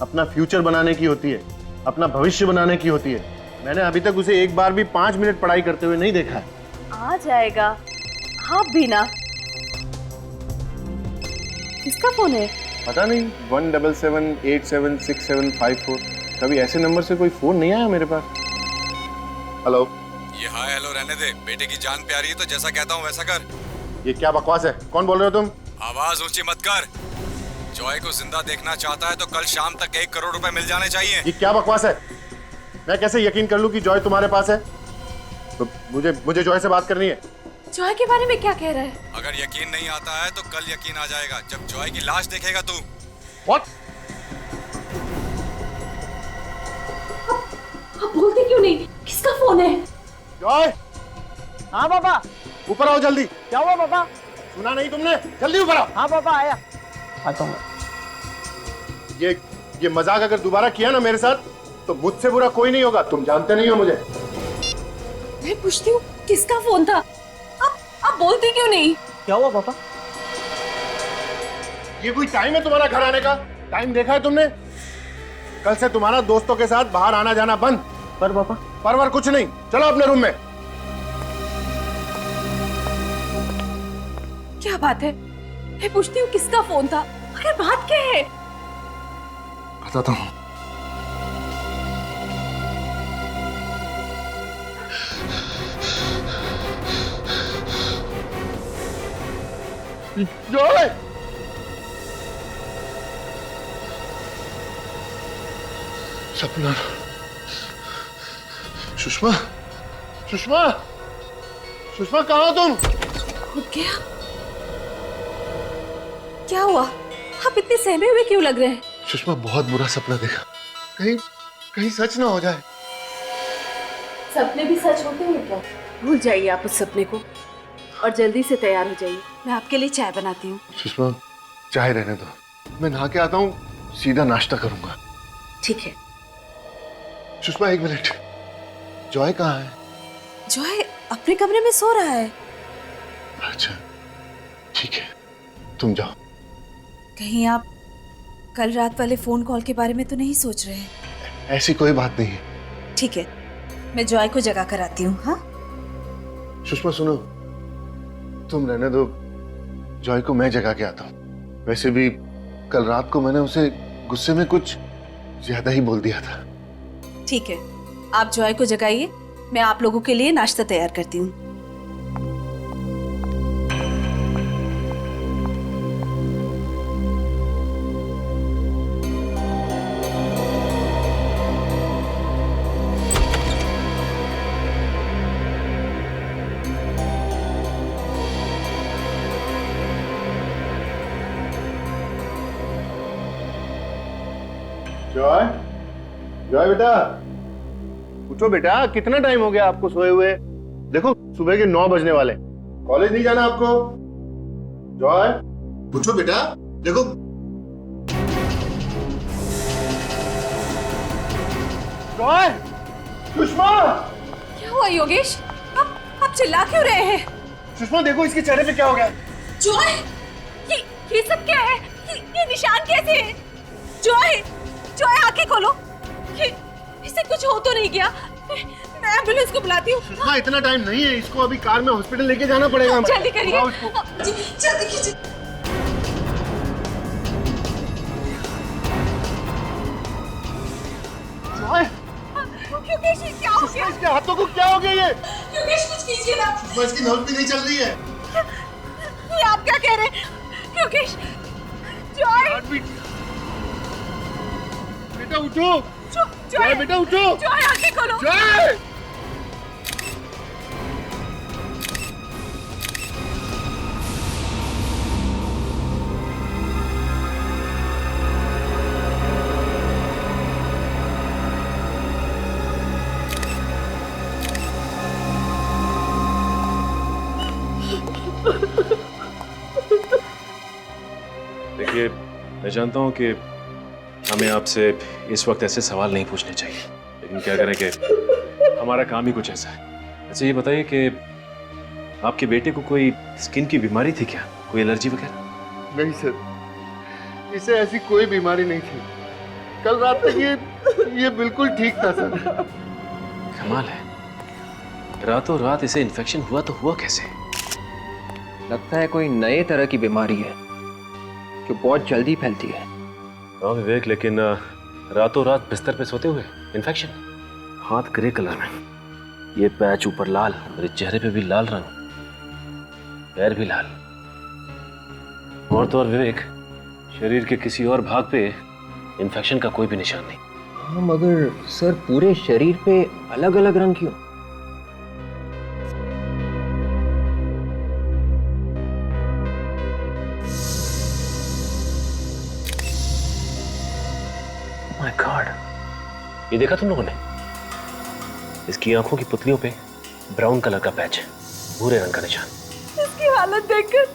अपना फ्यूचर बनाने की होती है, अपना भविष्य बनाने की होती है। मैंने अभी तक उसे एक बार भी 5 मिनट पढ़ाई करते हुए नहीं देखा है। आ जाएगा, आप भी ना। किसका फोन है? पता नहीं, 177876754। कभी ऐसे नंबर से कोई फोन नहीं आया मेरे पास। हेलो। ये हाय हेलो रहने दे, बेटे की जान प्यारी है तो जैसा कहता हूँ वैसा कर। ये क्या बकवास है? कौन बोल रहे हो तुम? आवाज ऊंची मत कर। जॉय को जिंदा देखना चाहता है तो कल शाम तक 1 करोड़ रुपए मिल जाने चाहिए। ये क्या बकवास है? मैं कैसे यकीन कर लूं कि जॉय तुम्हारे पास है? तो मुझे जॉय से बात करनी है। जॉय के बारे में क्या कह रहा है? अगर यकीन नहीं आता है तो कल यकीन आ जाएगा जब जॉय की लाश देखेगा तू। What? आप बोलते क्यों नहीं? किसका फोन है? जॉय। हाँ पापा। ऊपर आओ जल्दी। क्या हुआ पापा? सुना नहीं तुमने? जल्दी ऊपर आओ। हाँ पापा आया। आता हूँ। ये मजाक अगर दोबारा किया ना मेरे साथ तो मुझसे बुरा कोई नहीं होगा। तुम जानते नहीं हो मुझे। मैं पूछती हूँ किसका फोन था? आप बोलते क्यों नहीं? क्या हुआ पापा? ये कोई टाइम है तुम्हारा घर आने का? टाइम देखा है तुमने? कल से तुम्हारा दोस्तों के साथ बाहर आना जाना बंद। पर पापा? परवर कुछ नहीं, चलो अपने रूम में। क्या बात है? मैं पूछती हूँ किसका फोन था? अरे बात क्या है? बताता हूँ। जॉय! सपना। सुषमा, सुषमा, सुषमा कहाँ हो तुम? उठ गया? क्या हुआ? आप इतने सहमे हुए क्यों लग रहे हैं? सुषमा बहुत बुरा सपना देखा। कहीं सच ना हो जाए। सपने भी सच होते हैं क्या? भूल जाइए आप उस सपने को और जल्दी से तैयार हो जाइए। मैं आपके लिए चाय बनाती हूँ। सुषमा चाय रहने दो, मैं नहा के आता हूँ, सीधा नाश्ता करूंगा। ठीक है। सुषमा 1 मिनट, जॉय कहाँ है? जॉय अपने कमरे में सो रहा है। अच्छा ठीक है, तुम जाओ। कहीं आप कल रात वाले फोन कॉल के बारे में तो नहीं सोच रहे हैं? ऐसी कोई बात नहीं है। ठीक है, मैं जॉय को जगा कर आती हूँ। हाँ सुषमा सुनो, तुम रहने दो, जॉय को मैं जगा के आता हूँ। वैसे भी कल रात को मैंने उसे गुस्से में कुछ ज्यादा ही बोल दिया था। ठीक है, आप जॉय को जगाइए, मैं आप लोगों के लिए नाश्ता तैयार करती हूँ। जॉय, जॉय बेटा, उठो बेटा, कितना टाइम हो गया आपको सोए हुए? देखो सुबह के 9 बजने वाले, कॉलेज नहीं जाना आपको? जॉय उठो बेटा, देखो। जॉय, सुषमा! क्या हुआ योगेश? आप चिल्ला क्यों रहे हैं? सुषमा देखो इसके चेहरे पे क्या हो गया। जॉय, ये सब क्या है? ये निशान कैसे है? जॉय, जॉय आंखें खोलो। इसे कुछ हो तो नहीं गया? मैं एम्बुलेंस को बुलाती हूँ। सुषमा इतना टाइम नहीं है, इसको अभी कार में हॉस्पिटल लेके जाना पड़ेगा। जल्दी करिए, जल्दी कीजिए। जॉय, योगेश ये क्या हो गया? इसके हाथों को क्या हो गया ये? योगेश कुछ कीजिए ना। सुषमा इसकी नब्ज भी नहीं चल रही है। ये आप क्या कह रहे हैं? योगेश, जॉय बेटा उठो। जॉय बेटा उठो। जॉय आंखें खोलो। जॉय! देखिए, मैं जानता हूं कि हमें आपसे इस वक्त ऐसे सवाल नहीं पूछने चाहिए, लेकिन क्या करें कि हमारा काम ही कुछ ऐसा है। अच्छा ये बताइए कि आपके बेटे को कोई स्किन की बीमारी थी क्या? कोई एलर्जी वगैरह? नहीं सर, इसे ऐसी कोई बीमारी नहीं थी। कल रात तक ये बिल्कुल ठीक था सर। कमाल है, रातों रात इसे इन्फेक्शन हुआ तो हुआ कैसे? लगता है कोई नए तरह की बीमारी है जो बहुत जल्दी फैलती है। हाँ विवेक, लेकिन रातों रात बिस्तर पे सोते हुए इन्फेक्शन, हाथ ग्रे कलर में, ये पैच ऊपर लाल, मेरे चेहरे पे भी लाल रंग, पैर भी लाल, और तो और विवेक शरीर के किसी और भाग पे इन्फेक्शन का कोई भी निशान नहीं। हाँ मगर सर पूरे शरीर पे अलग अलग रंग क्यों? माय गॉड, ये देखा तुम लोगों ने? इसकी आंखों की पुतलियों पे ब्राउन कलर का पैच, भूरे रंग का निशान। इसकी हालत देखकर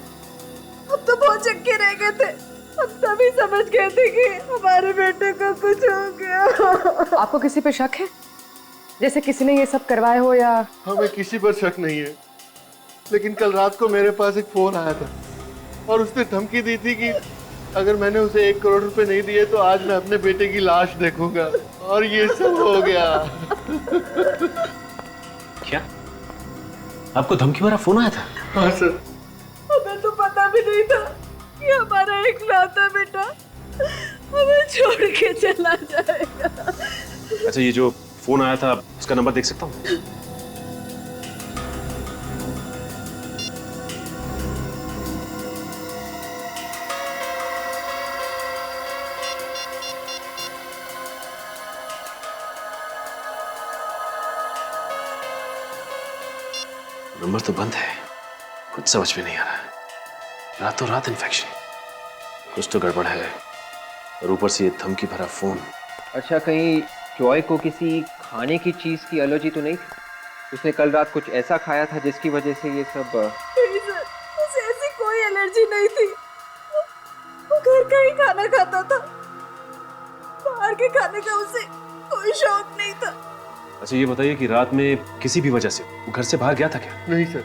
हम तो बहुत चक्के रह गए थे। हम तभी समझ गए थे कि हमारे बेटे को कुछ हो गया। आपको किसी पे शक है? जैसे किसी ने ये सब करवाया हो या? हमें किसी पर शक नहीं है, लेकिन कल रात को मेरे पास एक फोन आया था और उसने धमकी दी थी कि अगर मैंने उसे 1 करोड़ रुपए नहीं दिए तो आज मैं अपने बेटे की लाश देखूंगा, और ये सब हो गया। क्या आपको धमकी भरा फोन आया था? हाँ सर। हमें तो पता भी नहीं था कि हमारा इकलौता बेटा हमें छोड़ के चला जाएगा। अच्छा ये जो फोन आया था उसका नंबर देख सकता हूँ? नंबर तो बंद है, कुछ समझ में नहीं आ रहा है। रातों रात इन्फेक्शन, कुछ तो गड़बड़ है, और ऊपर से ये धमकी भरा फोन। अच्छा कहीं जॉय को किसी खाने की चीज की एलर्जी तो नहीं थी? उसने कल रात कुछ ऐसा खाया था जिसकी वजह से ये सब नहीं सर, उसे ऐसी कोई एलर्जी नहीं थी। वो घर का ही खाना खाता था, बाहर के खाने का उसे कोई शौक नहीं था। अच्छा ये बताइए कि रात में किसी भी वजह से वो घर से बाहर गया था क्या? नहीं सर,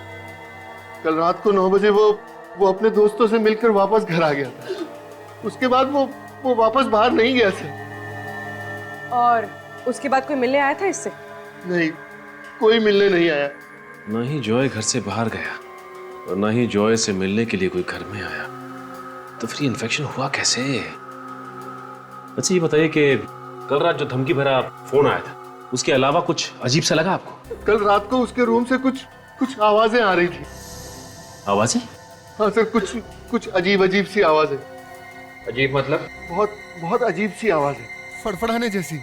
कल रात को 9 बजे वो अपने दोस्तों से मिलकर वापस घर आ गया था। उसके बाद वो वापस बाहर नहीं गया सर। और उसके बाद कोई मिलने आया था इससे? नहीं, कोई मिलने नहीं आया। ना ही जॉय घर से बाहर गया और ना ही जॉय से मिलने के लिए कोई घर में आया, तो फिर ये इन्फेक्शन हुआ कैसे? अच्छा ये बताइए कि कल रात जो धमकी भरा फोन आया था उसके अलावा कुछ अजीब सा लगा आपको? कल रात को उसके रूम से कुछ आवाजें आ रही थी। आवाजें? हाँ सर, कुछ अजीब सी आवाजें। अजीब मतलब? बहुत अजीब सी आवाजें, फड़फड़ाने जैसी।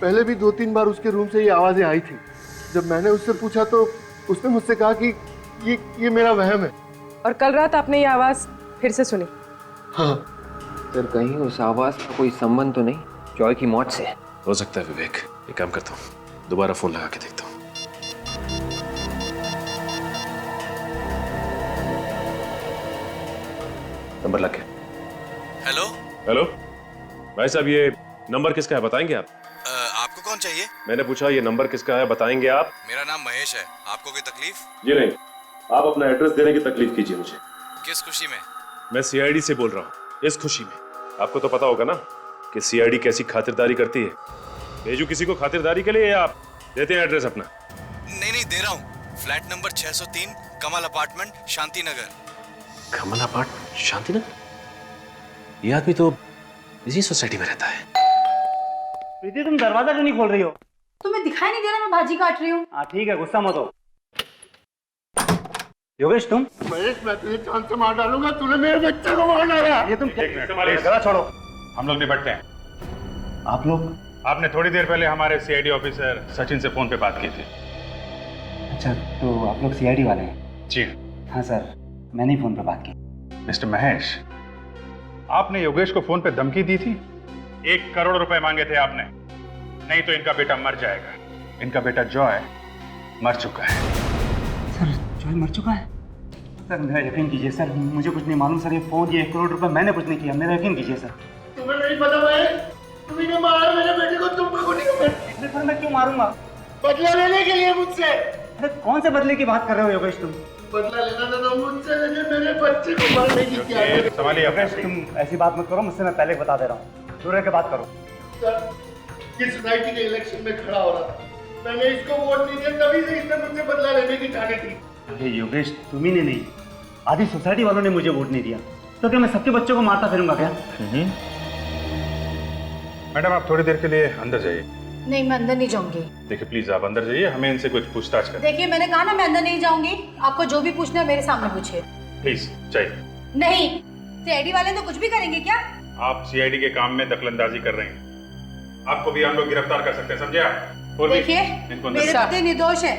पहले भी 2-3 बार उसके रूम से ये आवाजें आई थी। जब मैंने उससे पूछा तो उसने मुझसे कहा कि ये मेरा वहम है। और कल रात आपने ये आवाज फिर से सुनी? हाँ सर, कहीं उस आवाज का कोई संबंध तो नहीं जॉय की मौत से? हो सकता है विवेक, एक काम करता हूँ, दोबारा फोन लगा के देखता हूँ। नंबर लग गया। हेलो हेलो भाई साहब, ये नंबर किसका है बताएंगे आप? आपको कौन चाहिए? मैंने पूछा ये नंबर किसका है बताएंगे आप? मेरा नाम महेश है। आपको कोई तकलीफ? जी नहीं, आप अपना एड्रेस देने की तकलीफ कीजिए मुझे। किस खुशी में? मैं सीआईडी से बोल रहा हूँ, इस खुशी में। आपको तो पता होगा ना कि सीआईडी कैसी खातिरदारी करती है। भेजू किसी को खातिरदारी के लिए या आप देते हैं एड्रेस अपना? नहीं दे रहा हूँ। फ्लैट नंबर 603 कमल अपार्टमेंट, शांति नगर। कमल अपार्टमेंट, शांति नगर? ये आदमी तो इसी सोसाइटी में रहता है। प्रीति, तुम दरवाजा क्यों नहीं खोल रही हो? तुम्हें दिखाई नहीं दे रहा मैं भाजी काट रही हूँ। हाँ ठीक है, गुस्सा मत हो। योगेश तुम? महेश, मैं तुझे जान से मार डालूंगा। तूने मेरे बच्चे को मार डाला। ये तुम गला छोड़ो, हम लोग निपटते हैं। आप लोग? आपने थोड़ी देर पहले हमारे सीआईडी ऑफिसर सचिन से फोन पे बात की थी। अच्छा, तो आप लोग सीआईडी वाले हैं? जी हाँ सर, मैंने ही फोन पे बात की। मिस्टर महेश, आपने योगेश को फोन पे धमकी दी थी। 1 करोड़ रुपए मांगे थे आपने, नहीं तो इनका बेटा मर जाएगा। इनका बेटा जॉय मर चुका है। सर, जॉय मर चुका है? सर मेरा यकीन कीजिए सर, मुझे कुछ नहीं मालूम सर। ये फोन, ये 1 करोड़ रुपए मैंने कुछ नहीं किया, मेरा यकीन कीजिए सर। तुम्हें नहीं पता महेश, तुम्ही ने मारा मेरे बेटे को। तुम को नहीं। सर मैं क्यों मारूंगा? बदला लेने के लिए मुझसे। अरे कौन से बदले की बात कर रहे हो योगेश तुम? बदला लेना था तो मुझसे लेके मेरे बच्चे को मारने की क्या है? संभालिए योगेश, तुम ऐसी बात मत करो मुझसे, मैं पहले बता दे रहा हूँ। दूर रह के बात करो। सर, ये सोसाइटी के इलेक्शन में खड़ा हो रहा था, मैंने इसको वोट नहीं दिया, तभी से इसने मुझसे बदला लेने की ठानी थी। अरे योगेश, तुम्ही ने नहीं, आधी सोसाइटी वालों ने मुझे वोट नहीं दिया, तो क्या मैं सबके बच्चों को मारता फिरूंगा क्या? मैडम आप थोड़ी देर के लिए अंदर जाइए। नहीं, मैं अंदर नहीं जाऊंगी। देखिए प्लीज आप अंदर जाइए, हमें इनसे कुछ पूछताछ करनी है। देखिए मैंने कहा ना मैं अंदर नहीं जाऊंगी। आपको जो भी पूछना है मेरे सामने पूछिए। प्लीज जाइए। नहीं, सीआईडी वाले तो कुछ भी करेंगे क्या? आप सीआईडी के काम में दखलंदाजी कर रहे हैं, आपको भी हम लोग गिरफ्तार कर सकते हैं, समझे आप? और देखिए इनको मेरे पति निर्दोष है।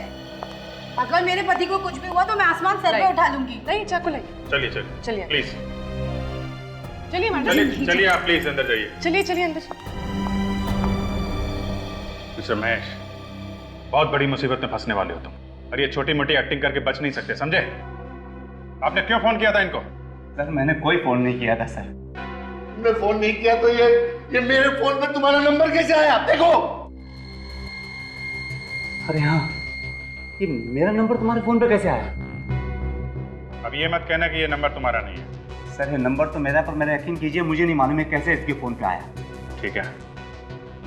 अगर मेरे पति को कुछ भी हुआ तो मैं आसमान सर पे उठा लूंगी। नहीं, चाकू नहीं। चलिए चलिए प्लीज, चलिए मैडम, चलिए आप प्लीज अंदर जाइए। चलिए अंदर। मिस्टर महेश, बहुत बड़ी मुसीबत में फंसने वाले हो तुम, और ये छोटी मोटी एक्टिंग करके बच नहीं सकते, समझे? आपने क्यों फोन किया था इनको? सर मैंने कोई फोन नहीं किया था सर। तुमने फोन नहीं किया तो ये मेरे फोन पे तुम्हारा नंबर कैसे आया? देखो। अरे हाँ, ये मेरा नंबर तुम्हारे फोन पे कैसे आया? अब ये मत कहना कि ये नंबर तुम्हारा नहीं है। सर ये नंबर तो मेरा, पर मेरा यकीन कीजिए मुझे नहीं मालूम है कैसे इसके फोन पे आया। ठीक है,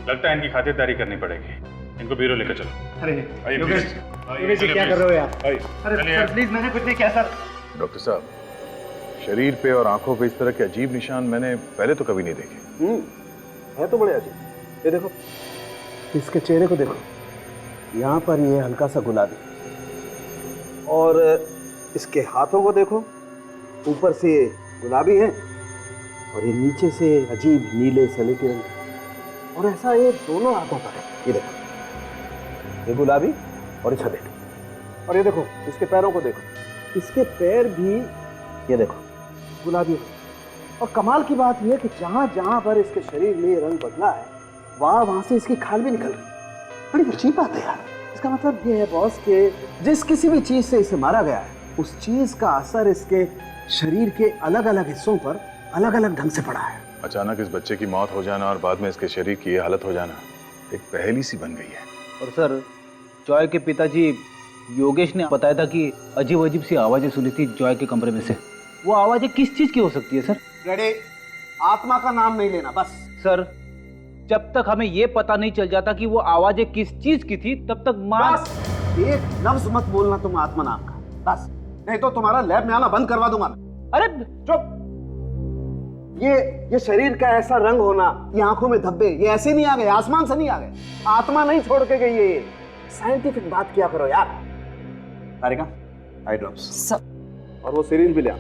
लगता है इनकी खातिरदारी करनी पड़ेगी। इनको ब्यूरो लेकर चलो। अरे योगेश, क्या कर रहे हो यार? अरे सर प्लीज, मैंने कुछ नहीं किया सर। डॉक्टर साहब, शरीर पे और आंखों पे इस तरह के अजीब निशान मैंने पहले तो कभी नहीं देखे। है तो बड़े अजीब। ये देखो, इसके चेहरे को देखो, यहाँ पर ये हल्का सा गुलाबी, और इसके हाथों को देखो, ऊपर से गुलाबी है और ये नीचे से अजीब नीले सलेटी रंग, और ऐसा ये दोनों हाथों पर है। ये देखो, ये गुलाबी और ये सलेटी। और ये देखो इसके पैरों को देखो, इसके पैर भी ये देखो गुलाबी। और कमाल की बात यह है कि जहाँ जहाँ पर इसके शरीर में ये रंग बदला है, वहाँ से इसकी खाल भी निकल रही है। बड़ी अजीब बात है यार। इसका मतलब ये है बॉस कि जिस किसी भी चीज से इसे मारा गया है उस चीज का असर इसके शरीर के अलग अलग हिस्सों पर अलग अलग ढंग से पड़ा है। अचानक इस बच्चे की मौत हो जाना और बाद में इसके शरीर की ये हालत हो जाना एक पहेली सी बन गई है। और सर जॉय के पिताजी योगेश ने बताया था कि अजीब अजीब सी आवाजें सुनी थी जॉय के कमरे में से। वो आवाजें किस चीज की हो सकती है सर? रेडी, आत्मा का नाम नहीं लेना बस। सर जब तक हमें ये पता नहीं चल जाता कि वो आवाजें किस चीज की थी तब तक बस एक लफ्ज मत बोलना तुम आत्मा नाम का, बस नहीं तो तुम्हारा लैब में आना बंद करवा दूंगा। अरे चुप। ये शरीर का ऐसा रंग होना, ये आंखों में धब्बे, ये ऐसे नहीं आ गए, आसमान से नहीं आ गए, आत्मा नहीं छोड़ के गई ये। साइंटिफिक बात किया करो यार। तारिका, आई ड्रॉप्स और वो सिरिंज भी ले आ।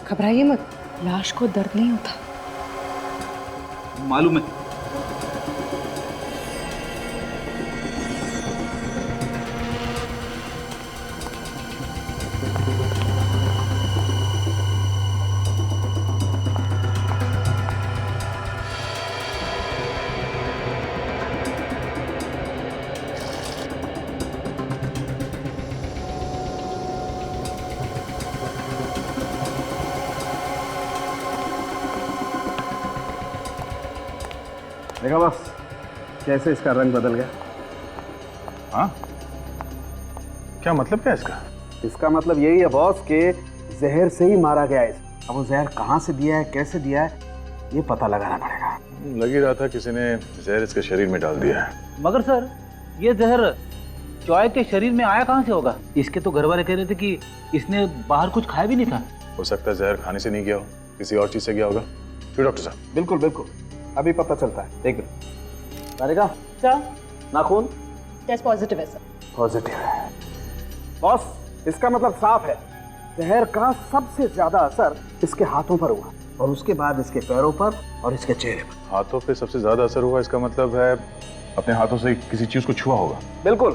घबराइए मत, लाश को दर्द नहीं होता। मालूम है। देखा बस कैसे इसका रंग बदल गया। हाँ क्या मतलब क्या इसका? इसका मतलब यही है बॉस कि जहर से ही मारा गया है। अब वो जहर कहाँ से दिया है, कैसे दिया है, ये पता लगाना पड़ेगा। लग ही रहा था किसी ने जहर इसके शरीर में डाल दिया है। मगर सर ये जहर जॉय के शरीर में आया कहाँ से होगा? इसके तो घर वाले कह रहे थे कि इसने बाहर कुछ खाया भी नहीं था। हो सकता है जहर खाने से नहीं गया हो, किसी और चीज से गया होगा। क्यों डॉक्टर साहब? बिल्कुल बिल्कुल, अभी पता चलता है। एक मिनट। तारिका सर, नाखून टेस्ट पॉजिटिव है सर। पॉजिटिव है बॉस, इसका मतलब साफ है जहर का सबसे ज्यादा असर इसके हाथों पर हुआ और उसके बाद इसके पैरों पर और इसके चेहरे पर। हाथों पे सबसे ज्यादा असर हुआ, इसका मतलब है अपने हाथों से किसी चीज को छुआ होगा। बिल्कुल,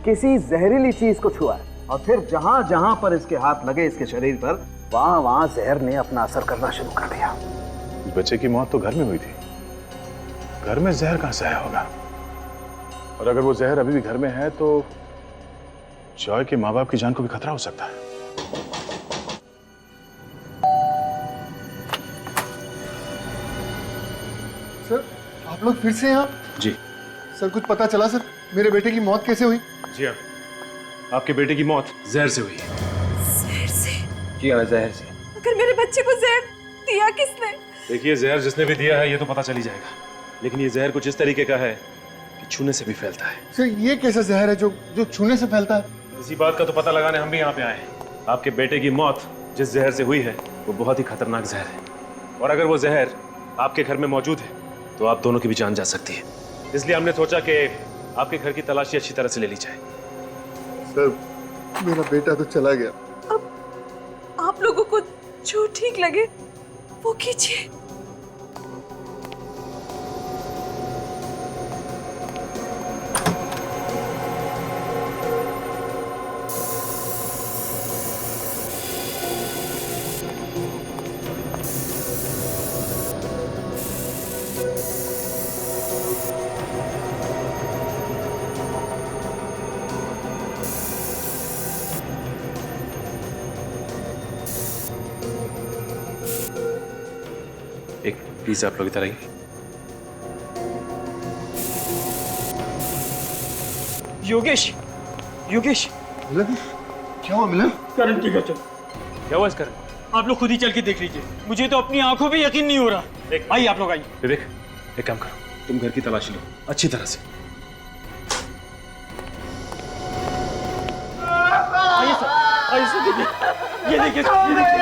किसी जहरीली चीज को छुआ है और फिर जहां जहां पर इसके हाथ लगे इसके शरीर पर वहां वहां जहर ने अपना असर करना शुरू कर दिया। इस बच्चे की मौत तो घर में हुई थी, घर में जहर कहां से आया होगा? और अगर वो जहर अभी भी घर में है तो जॉय के माँ बाप की जान को भी खतरा हो सकता है। सर आप लोग फिर से यहाँ? जी सर कुछ पता चला सर, मेरे बेटे की मौत कैसे हुई? जी हाँ, आपके बेटे की मौत जहर से हुई। जहर से? जी हाँ, जहर से। अगर मेरे बच्चे को जहर दिया किसने? देखिए जहर जिसने भी दिया है ये तो पता चल ही जाएगा, लेकिन ये जहर कुछ इस तरीके का है कि छूने से भी फैलता है। सर ये कैसा जहर है जो छूने से फैलता है? इसी बात का तो पता लगाने हम भी यहाँ पे आए हैं। आपके बेटे की मौत जिस जहर से हुई है वो बहुत ही खतरनाक जहर है, और अगर वो जहर आपके घर में मौजूद है तो आप दोनों की भी जान जा सकती है। इसलिए हमने सोचा कि आपके घर की तलाशी अच्छी तरह से ले ली जाए। सर मेरा बेटा तो चला गया। अब आप लोगों को जो ठीक लगे वो कीजिए। एक प्लीज आप लोग इधर आइए। योगेश, योगेश मिलन, क्या हुआ मिलन? करण की गजब। क्या हुआ इस करण? आप लोग खुद ही चल के देख लीजिए, मुझे तो अपनी आंखों पे यकीन नहीं हो रहा। आइए आप लोग आइए। विवेक एक काम करो, तुम घर की तलाशी लो अच्छी तरह से। आइए सर, आइए सर, देखिए, ये देखिए सर, ये देखिए।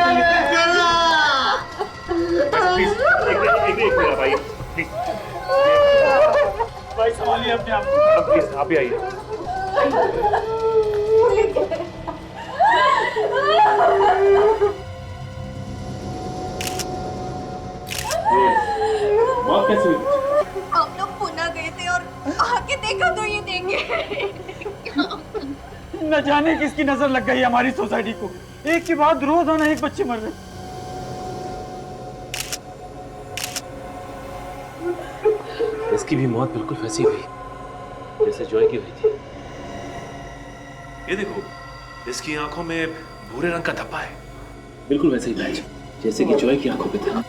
भाई भाई संभालिए अपने आप को। प्लीज आप ही आइए। कैसे हुई? हम लोग पुणे गए थे और आके देखा तो ये देखे। न जाने किसकी नजर लग गई हमारी सोसाइटी को, एक के बाद रोजाना एक बच्चे मर रहे। इसकी भी मौत बिल्कुल वैसी हुई जैसे जॉय की हुई थी। ये देखो, इसकी आंखों में भूरे रंग का धब्बा है, बिल्कुल वैसे ही पैच जैसे कि जॉय की आंखों पे था,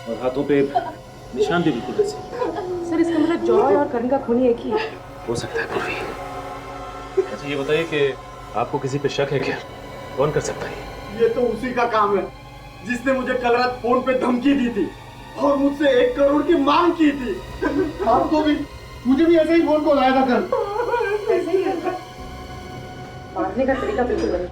और हाथों पे निशान भी बिल्कुल वैसे। सर इसका मतलब जॉय और करण का खून एक ही है। हो सकता है पूर्वी। अच्छा ये बताइए कि आपको किसी पे शक है क्या? कौन कर सकता है? ये तो उसी का काम है जिसने मुझे कल रात फोन पे धमकी दी थी और मुझसे 1 करोड़ की मांग की थी। आपको भी, मुझे भी ऐसे ही फोन को लाया था कल। ऐसे ही है। मारने का तरीका बिल्कुल नहीं।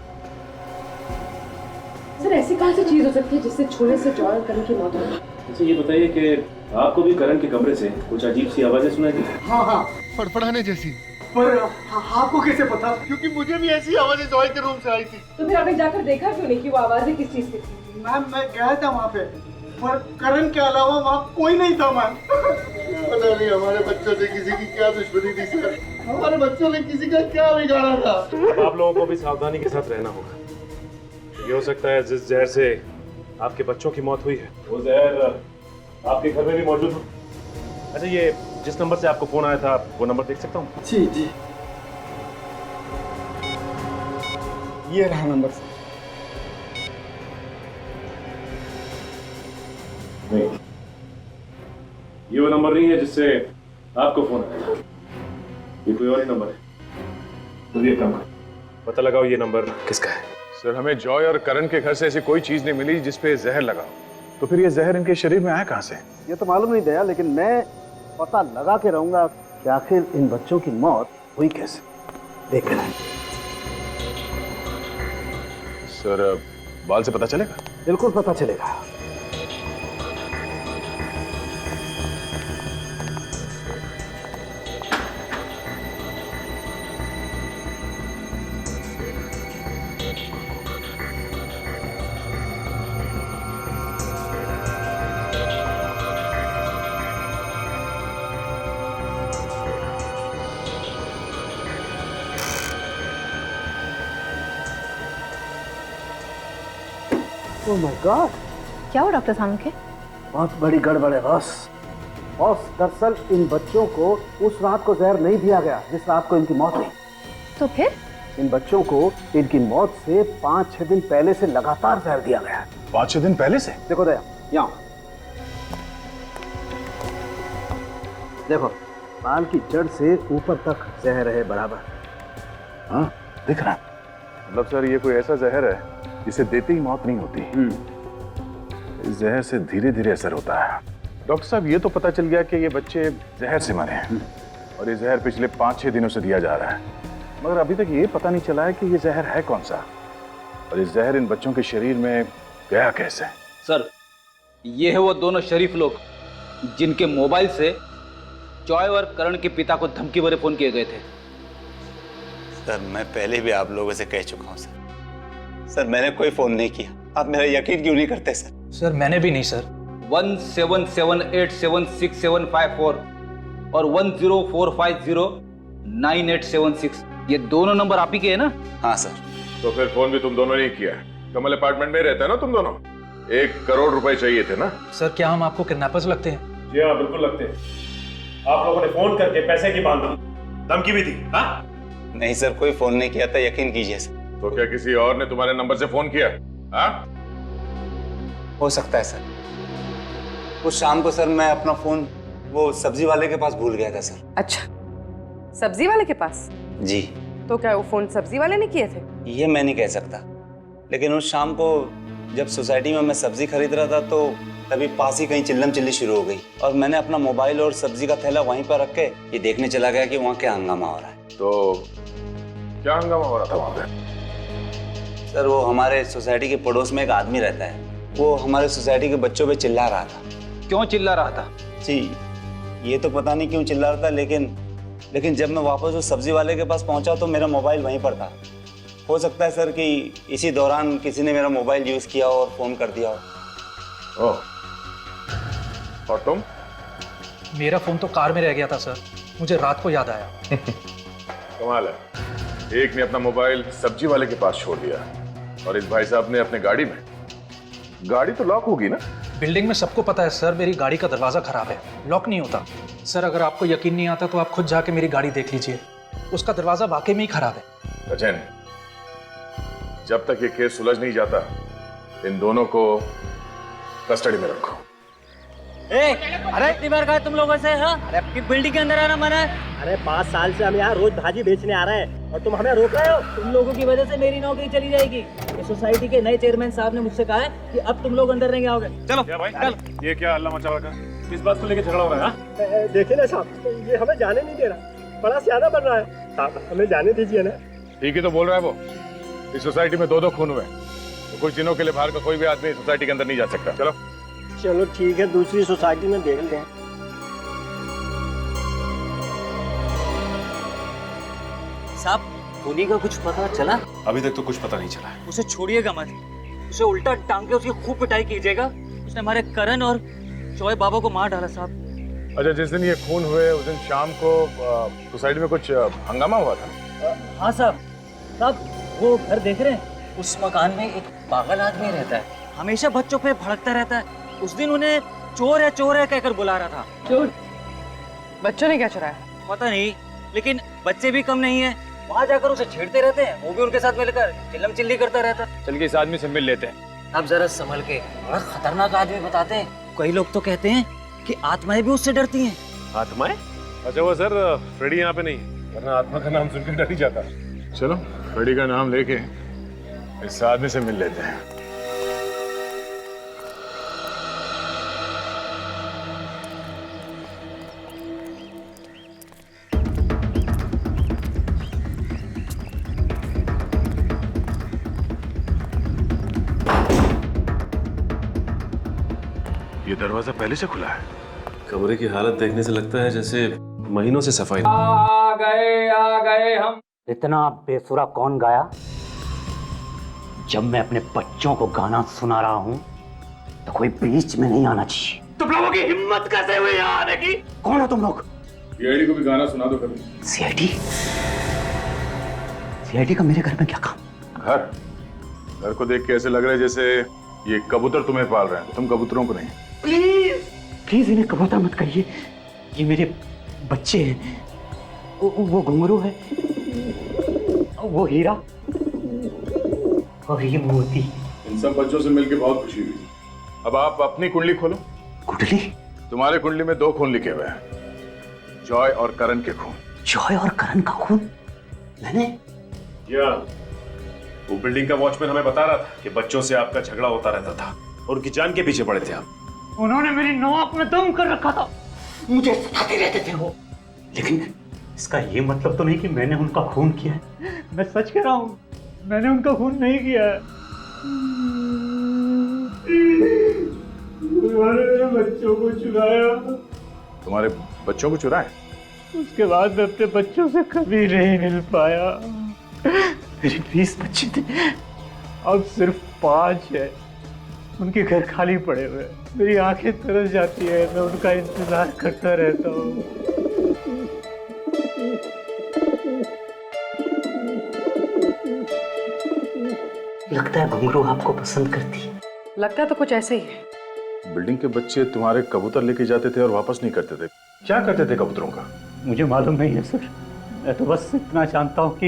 सर ऐसी कौन सी चीज हो सकती है जिससे छूने से जॉय और करण की मौत हो? अच्छा ये बताइए कि आपको भी करण के कमरे से कुछ अजीब सी आवाजें सुनाई दी? हाँ, फड़फड़ाने जैसी। पर आपको कैसे पता? क्योंकि मुझे भी ऐसी आवाजें जॉय के रूम से आई थी। तो फिर आपने जाकर देखा क्यों नहीं कि वो आवाजें किस चीज की थी? मैम मैं गया था वहाँ पे, पर करण के अलावा वहाँ कोई नहीं था मैम। पता नहीं हमारे बच्चों से किसी की क्या दुश्मनी थी सर, हमारे बच्चों ने किसी का क्या बिगाड़ा था। आप लोगों को भी सावधानी के साथ रहना होगा। ये हो सकता है जिस जहर से आपके बच्चों की मौत हुई है वो जहर आपके घर में भी मौजूद हो। अच्छा ये जिस नंबर से आपको फोन आया था वो नंबर देख सकता हूँ? जी जी, ये रहा नंबर सर। नहीं, ये वो नंबर नहीं है जिससे आपको फोन आया था, ये कोई और ही नंबर है। तो ये काम करो, पता लगाओ ये नंबर किसका है। सर हमें जॉय और करण के घर से ऐसी कोई चीज नहीं मिली जिसपे जहर लगा, तो फिर ये जहर इनके शरीर में आया कहाँ से? ये तो मालूम नहीं दया, लेकिन मैं पता लगा के रहूंगा कि आखिर इन बच्चों की मौत हुई कैसे। देख रहे हैं सर, बाल से पता चलेगा? बिल्कुल पता चलेगा। ओह माय गॉड, क्या हुआ डॉक्टर साहब के? बहुत बड़ी गड़बड़ है बॉस। बॉस दरअसल इन बच्चों को उस रात को जहर नहीं दिया गया जिस रात को इनकी मौत हुई। तो फिर इन बच्चों को इनकी मौत से 5-6 दिन पहले से लगातार जहर दिया गया है। 5-6 दिन पहले से? देखो दया, यहाँ देखो, बाल की जड़ से ऊपर तक जहर है बराबर। हाँ दिख रहा है। मतलब सर ये कोई ऐसा जहर है जिसे देते ही मौत नहीं होती, इस जहर से धीरे धीरे असर होता है। डॉक्टर साहब ये तो पता चल गया कि ये बच्चे जहर से मरे हैं और ये जहर पिछले 5-6 दिनों से दिया जा रहा है, मगर अभी तक ये पता नहीं चला है कि ये जहर है कौन सा और इस जहर इन बच्चों के शरीर में गया कैसे। सर ये है वो दोनों शरीफ लोग जिनके मोबाइल से जॉय और करण के पिता को धमकी भरे फोन किए गए थे। सर मैं पहले भी आप लोगों से कह चुका हूँ सर, मैंने कोई फोन नहीं किया। आप मेरा यकीन क्यों नहीं करते सर? सर मैंने भी नहीं सर। 1778766754 और 1045098876 ये दोनों नंबर आप ही के हैं ना? हाँ सर। तो फिर फोन भी तुम दोनों ने किया है? कमल अपार्टमेंट में रहते हैं ना तुम दोनों? 1 करोड़ रुपए चाहिए थे ना? सर क्या हम आपको किडनैपर्स लगते हैं? जी हाँ बिल्कुल लगते हैं। आप लोगों ने फोन करके पैसे की मांग की, धमकी भी दी। हाँ नहीं सर, कोई फोन नहीं किया था, यकीन कीजिए सर। तो क्या किसी और ने तुम्हारे नंबर से फोन किया? हाँ हो सकता है सर। उस शाम को सर मैं अपना फोन वो सब्जी वाले के पास भूल गया था सर। अच्छा, सब्जी वाले के पास? जी। तो क्या वो फोन सब्जी वाले ने किए थे? ये मैं नहीं कह सकता, लेकिन उस शाम को जब सोसाइटी में मैं सब्जी खरीद रहा था तो तभी पास ही कहीं चिल्लम चिल्ली शुरू हो गई और मैंने अपना मोबाइल और सब्जी का थैला वहीं पर रख के ये देखने चला गया कि वहाँ क्या हंगामा हो रहा है। तो क्या हंगामा हो रहा था वहाँ पे? सर वो हमारे सोसाइटी के पड़ोस में एक आदमी रहता है, वो हमारे सोसाइटी के बच्चों पे चिल्ला रहा था। क्यों चिल्ला रहा था? जी ये तो पता नहीं क्यों चिल्ला रहा था, लेकिन जब मैं वापस उस सब्जी वाले के पास पहुंचा तो मेरा मोबाइल वहीं पर था। हो सकता है सर कि इसी दौरान किसी ने मेरा मोबाइल यूज किया और फोन कर दिया हो। ओह, और तुम? मेरा फोन तो कार में रह गया था सर, मुझे रात को याद आया। कमाल है, एक ने अपना मोबाइल सब्जी वाले के पास छोड़ दिया और इस भाई साहब ने अपने गाड़ी में। गाड़ी तो लॉक होगी ना? बिल्डिंग में सबको पता है सर, मेरी गाड़ी का दरवाजा खराब है, लॉक नहीं होता। सर अगर आपको यकीन नहीं आता तो आप खुद जाके मेरी गाड़ी देख लीजिए, उसका दरवाजा वाकई में ही खराब है। सचिन, जब तक ये केस सुलझ नहीं जाता इन दोनों को कस्टडी में रखो। अरे कितनी बार कहा तुम लोगों से? हाँ? अरे आपकी बिल्डिंग के अंदर आना मना है। अरे 5 साल से हम यहाँ रोज भाजी बेचने आ रहे हैं और तुम हमें रोक रहे हो। तुम लोगों की वजह से मेरी नौकरी चली जाएगी। इस सोसाइटी के नए चेयरमैन साहब ने मुझसे कहा है कि अब तुम लोग अंदर नहीं आओगे। चलो भाई, चल। ये क्या हल्ला मचा रखा है? किस बात को लेकर झगड़ा हो रहा है? देखिए ना साहब, ये हमें जाने नहीं दे रहा, बड़ा सियाना बन रहा है। साहब हमें जाने दीजिए ना। ठीक ही तो बोल रहा है वो। इस सोसाइटी में 2-2 खून हुए, तो कुछ दिनों के लिए बाहर का कोई भी आदमी सोसाइटी के अंदर नहीं जा सकता। चलो चलो ठीक है, दूसरी सोसाइटी में देख लेते हैं। साहब खूनी का कुछ पता चला? अभी तक तो कुछ पता नहीं चला है। उसे छोड़िएगा मत, उसे उल्टा टांग के उसकी खूब पिटाई कीजिएगा। उसने हमारे करण और चौय बाबा को मार डाला साहब। अच्छा, जिस दिन ये खून हुए उस दिन शाम को सोसाइटी में कुछ हंगामा हुआ था? हाँ साहब, वो घर देख रहे हैं, उस मकान में एक पागल आदमी रहता है, हमेशा बच्चों पे भड़कता रहता है। उस दिन उन्हें चोर है कहकर बुला रहा था। चोर? बच्चों ने क्या चुराया? पता नहीं, लेकिन बच्चे भी कम नहीं है, वहाँ जाकर उसे छेड़ते रहते हैं। वो भी उनके साथ मिलकर चिल्लम चिल्ली करता रहता है। चल के इस आदमी से मिल लेते हैं। अब जरा संभल के, बड़ा खतरनाक आदमी बताते हैं। कई लोग तो कहते हैं कि आत्माएं भी उससे डरती हैं। आत्माएं? अच्छा वो सर, फ्रेडी यहाँ पे नहीं, वरना आत्मा का नाम सुनकर डर ही जाता। चलो फ्रेडी का नाम लेके इस आदमी से मिल लेते हैं। ये दरवाजा पहले से खुला है। कमरे की हालत देखने से लगता है जैसे महीनों से सफाई। आ गए हम। इतना बेसुरा कौन गाया? जब मैं अपने बच्चों को गाना सुना रहा हूँ तो कोई बीच में नहीं आना चाहिए। तुम लोगों की हिम्मत कैसे हुई यहाँ आने की? कौन हो तुम लोग? सीआईडी को भी गाना सुना दो कभी। सीआईडी? सीआईडी का मेरे घर में क्या काम? घर को देख के ऐसे लग रहा है जैसे ये कबूतर तुम्हें पाल रहे हैं, तुम कबूतरों को नहीं। प्लीज प्लीज इन्हें कबूतर मत कहिए, ये मेरे बच्चे हैं। वो घुंघरू है, वो हीरा और ये मोती। इन सब बच्चों से मिलकर बहुत खुशी हुई। अब आप अपनी कुंडली खोलो। कुंडली? तुम्हारे कुंडली में 2 खून लिखे हुए हैं, जॉय और करण के खून। जॉय और करण का खून? मैंने? या वो बिल्डिंग का वॉचमैन हमें बता रहा था कि बच्चों से आपका झगड़ा होता रहता था और उनकी जान के पीछे पड़े थे आप। उन्होंने मेरी नौक में दम कर रखा था, मुझे सताते रहते थे वो। लेकिन इसका ये मतलब तो नहीं कि मैंने उनका खून किया है। मैं सच कह रहा हूँ, मैंने उनका खून नहीं किया है। उन्होंने मेरे बच्चों को चुराया। तुम्हारे बच्चों को चुराए? उसके बाद मैं अपने बच्चों से कभी नहीं मिल पाया। मेरे 20 बच्चे थे, अब सिर्फ 5 है। उनके घर खाली पड़े हुए हैं। मेरी आंखें तरस जाती है, मैं उनका इंतजार करता रहता हूँ। लगता है घुंघरू आपको पसंद करती है। लगता तो कुछ ऐसे ही है। बिल्डिंग के बच्चे तुम्हारे कबूतर लेके जाते थे और वापस नहीं करते थे, क्या करते थे कबूतरों का? मुझे मालूम नहीं है सर, मैं तो बस इतना जानता हूँ कि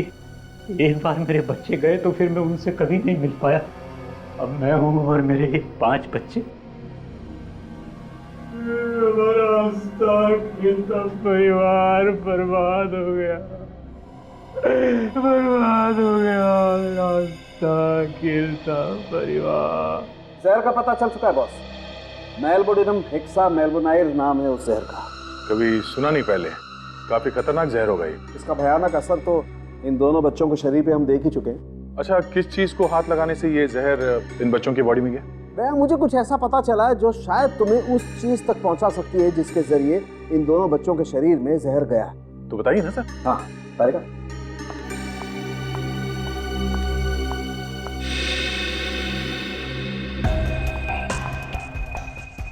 एक बार मेरे बच्चे गए तो फिर मैं उनसे कभी नहीं मिल पाया। अब मैं हूँ और मेरे 5 बच्चे। परिवार बर्बाद हो गया, बर्बाद हो गया। रास्ता गिरता परिवार। जहर का पता चल चुका है बॉस। मेलबोडिनम हेक्सा मेलबोनाइर नाम है उस जहर का। कभी सुना नहीं पहले, काफी खतरनाक जहर होगा ये। इसका भयानक असर तो इन दोनों बच्चों के शरीर पे हम देख ही चुके हैं। अच्छा, किस चीज को हाथ लगाने से ये जहर इन बच्चों की बॉडी में गया? भैया मुझे कुछ ऐसा पता चला है जो शायद तुम्हें उस चीज तक पहुंचा सकती है जिसके जरिए इन दोनों बच्चों के शरीर में जहर गया। तो बताइए ना सर। हाँ बताएगा।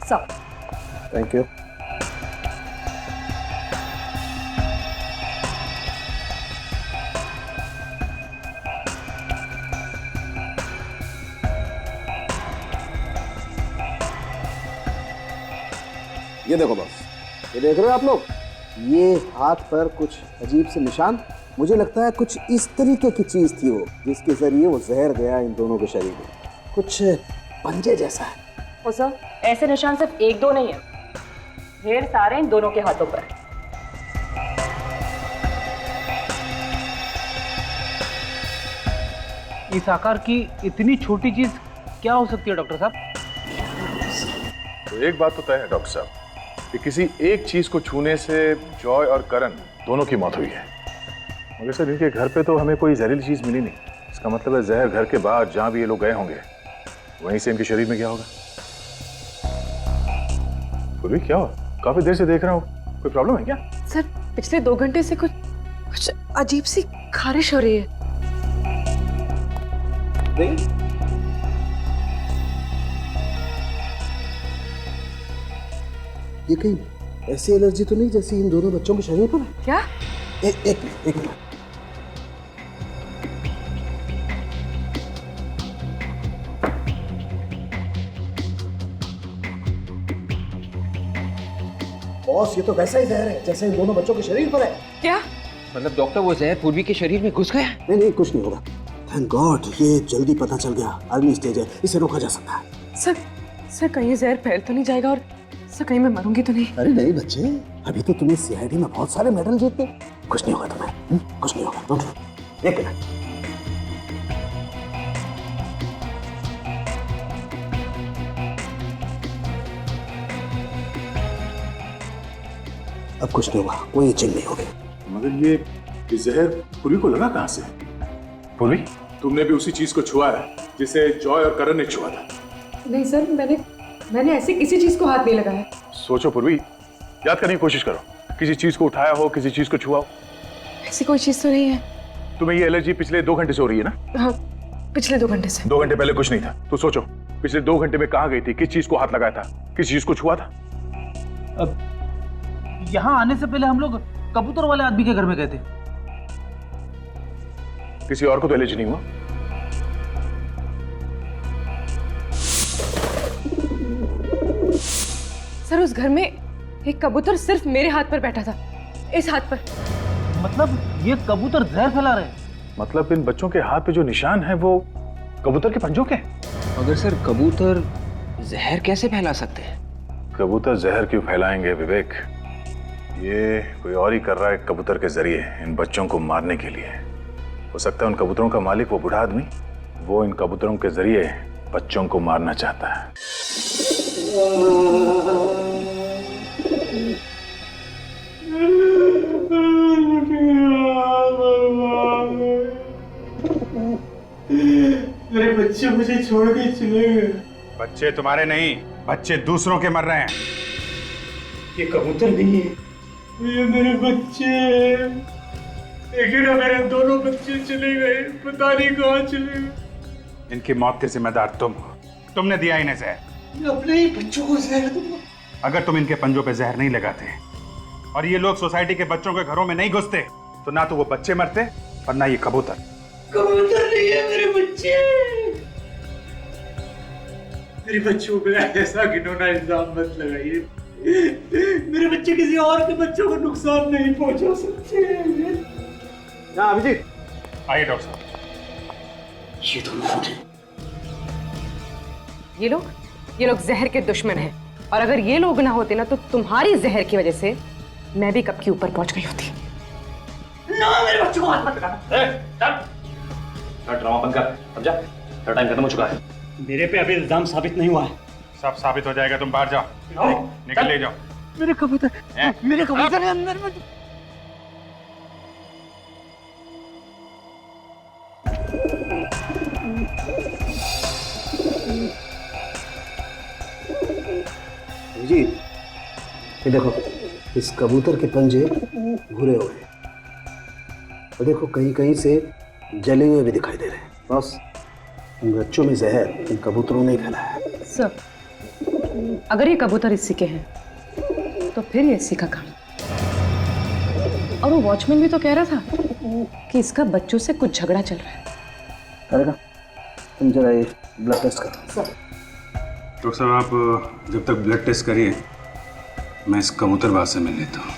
सब थैंक यू। ये देखो बॉस, ये देख रहे हो आप लोग, ये हाथ पर कुछ अजीब से निशान, मुझे लगता है कुछ इस तरीके की चीज थी वो, जिसके जरिए वो जहर गया इन दोनों के शरीर में। कुछ पंजे जैसा है। ओ सर, ऐसे निशान सिर्फ एक दो नहीं है, ढेर सारे इन दोनों के हाथों पर। इस आकार की इतनी छोटी चीज क्या हो सकती है डॉक्टर साहब? तो एक बात तो तय है डॉक्टर साहब कि किसी एक चीज को छूने से जॉय और करण दोनों की मौत हुई है, मगर सर इनके घर पे तो हमें कोई जहरीली चीज मिली नहीं। इसका मतलब है जहर घर के बाहर जहां भी ये लोग गए होंगे वहीं से इनके शरीर में गया होगा। पूर्वी क्या हुआ? काफी देर से देख रहा हूँ, कोई प्रॉब्लम है क्या? सर पिछले 2 घंटे से कुछ अजीब सी खारिश हो रही है। ये कहीं ऐसी एलर्जी तो नहीं जैसी इन दोनों बच्चों के शरीर पर है? क्या? एक मिनट। बॉस, ये तो वैसा ही जहर है जैसे इन दोनों बच्चों के शरीर पर है। क्या मतलब डॉक्टर वो जहर पूर्वी के शरीर में घुस गया? नहीं, कुछ नहीं होगा। थैंक गॉड, ये जल्दी पता चल गया। अर्ली स्टेज है, इसे रोका जा सकता है। सर कहीं जहर फैल तो नहीं जाएगा और सर कहीं मैं मरूंगी तो नहीं? अरे नहीं बच्चे, अभी तो तुम्हें सीआईडी में बहुत सारे मेडल जीते। कुछ नहीं होगा तुम्हें, कुछ नहीं होगा। डोंट। एक मिनट। अब कुछ नहीं होगा, कोई चिन्ह नहीं होगी। मगर ये जहर पूर्वी को लगा कहां से? पूर्वी, तुमने भी उसी चीज को छुआ है जिसे जॉय और करण ने छुआ था? नहीं सर, मैंने ऐसे किसी चीज को हाथ नहीं लगाया। सोचो पूर्वी, याद करने की कोशिश करो, किसी चीज को उठाया हो, किसी चीज को छुआ हो। ऐसी कोई चीज तो नहीं है। तुम्हें ये एलर्जी पिछले 2 घंटे से हो रही है ना? हाँ, पिछले 2 घंटे से। 2 घंटे पहले कुछ नहीं था, तो सोचो पिछले 2 घंटे में कहाँ गई थी, किस चीज को हाथ लगाया था, किस चीज को छुआ था? अब यहाँ आने से पहले हम लोग कबूतर वाले आदमी के घर में गए थे। किसी और को तो एलर्जी नहीं हुआ? सर उस घर में एक कबूतर सिर्फ मेरे हाथ पर बैठा था, इस हाथ पर। मतलब ये कबूतर जहर फैला रहे हैं? मतलब इन बच्चों के हाथ पे जो निशान है वो कबूतर के पंजों के? मगर सर कबूतर जहर कैसे फैला सकते हैं? कबूतर जहर क्यों फैलाएंगे विवेक? ये कोई और ही कर रहा है कबूतर के जरिए इन बच्चों को मारने के लिए। हो सकता है उन कबूतरों का मालिक वो बूढ़ा आदमी, वो इन कबूतरों के जरिए बच्चों को मारना चाहता है। मेरे बच्चे मुझे छोड़ के चले गए। बच्चे तुम्हारे नहीं, बच्चे दूसरों के मर रहे हैं। ये कबूतर नहीं है, ये मेरे बच्चे। लेकिन मेरे दोनों बच्चे चले गए, पता नहीं कहाँ चले गए। इनकी मौत के जिम्मेदार तुम हो, तुमने दिया इन्हें जहर। मैं अपने ही बच्चों को जहर दूंगा। अगर तुम इनके पंजों पे जहर नहीं लगाते और ये लोग सोसाइटी के बच्चों के घरों में नहीं घुसते तो ना तो वो बच्चे मरते और ना ये कबूतर। कबूतर नहीं है मेरे बच्चे। मेरे बच्चों पे ऐसा घिनौना इल्जाम मत लगाइए। मेरे बच्चे किसी और के बच्चों को नुकसान नहीं पहुंचा सकते। अभिजीत, आइए डॉक्टर साहब। ये तो लोग ये लोग जहर के दुश्मन हैं, और अगर ये लोग ना होते ना तो तुम्हारी जहर की वजह से मैं भी कब के ऊपर पहुंच गई होती। ना, मेरे बच्चों को हाथ मत लगाना। ड्रामा बंद कर, समझा? तेरा टाइम खत्म हो चुका है। मेरे पे अभी इल्जाम साबित नहीं हुआ है। सब साबित हो जाएगा, तुम बाहर जाओ, निकल ले जाओ। मेरे कबूतर है अंदर में। जी, ये देखो, इस कबूतर के पंजे भूरे हुए हैं और देखो कहीं कहीं से जले हुए भी दिखाई दे रहे हैं। बस इन बच्चों में जहर इन कबूतरों ने फैलाया है। सर, अगर ये कबूतर इसी के हैं तो फिर ये इसी का काम। और वो वॉचमैन भी तो कह रहा था कि इसका बच्चों से कुछ झगड़ा चल रहा है। करेगा, तुम जरा ये ब्लड टेस्ट करो। डॉक्टर साहब, आप जब तक ब्लड टेस्ट करिए मैं इस कबूतरबाज से मिल लेता हूँ।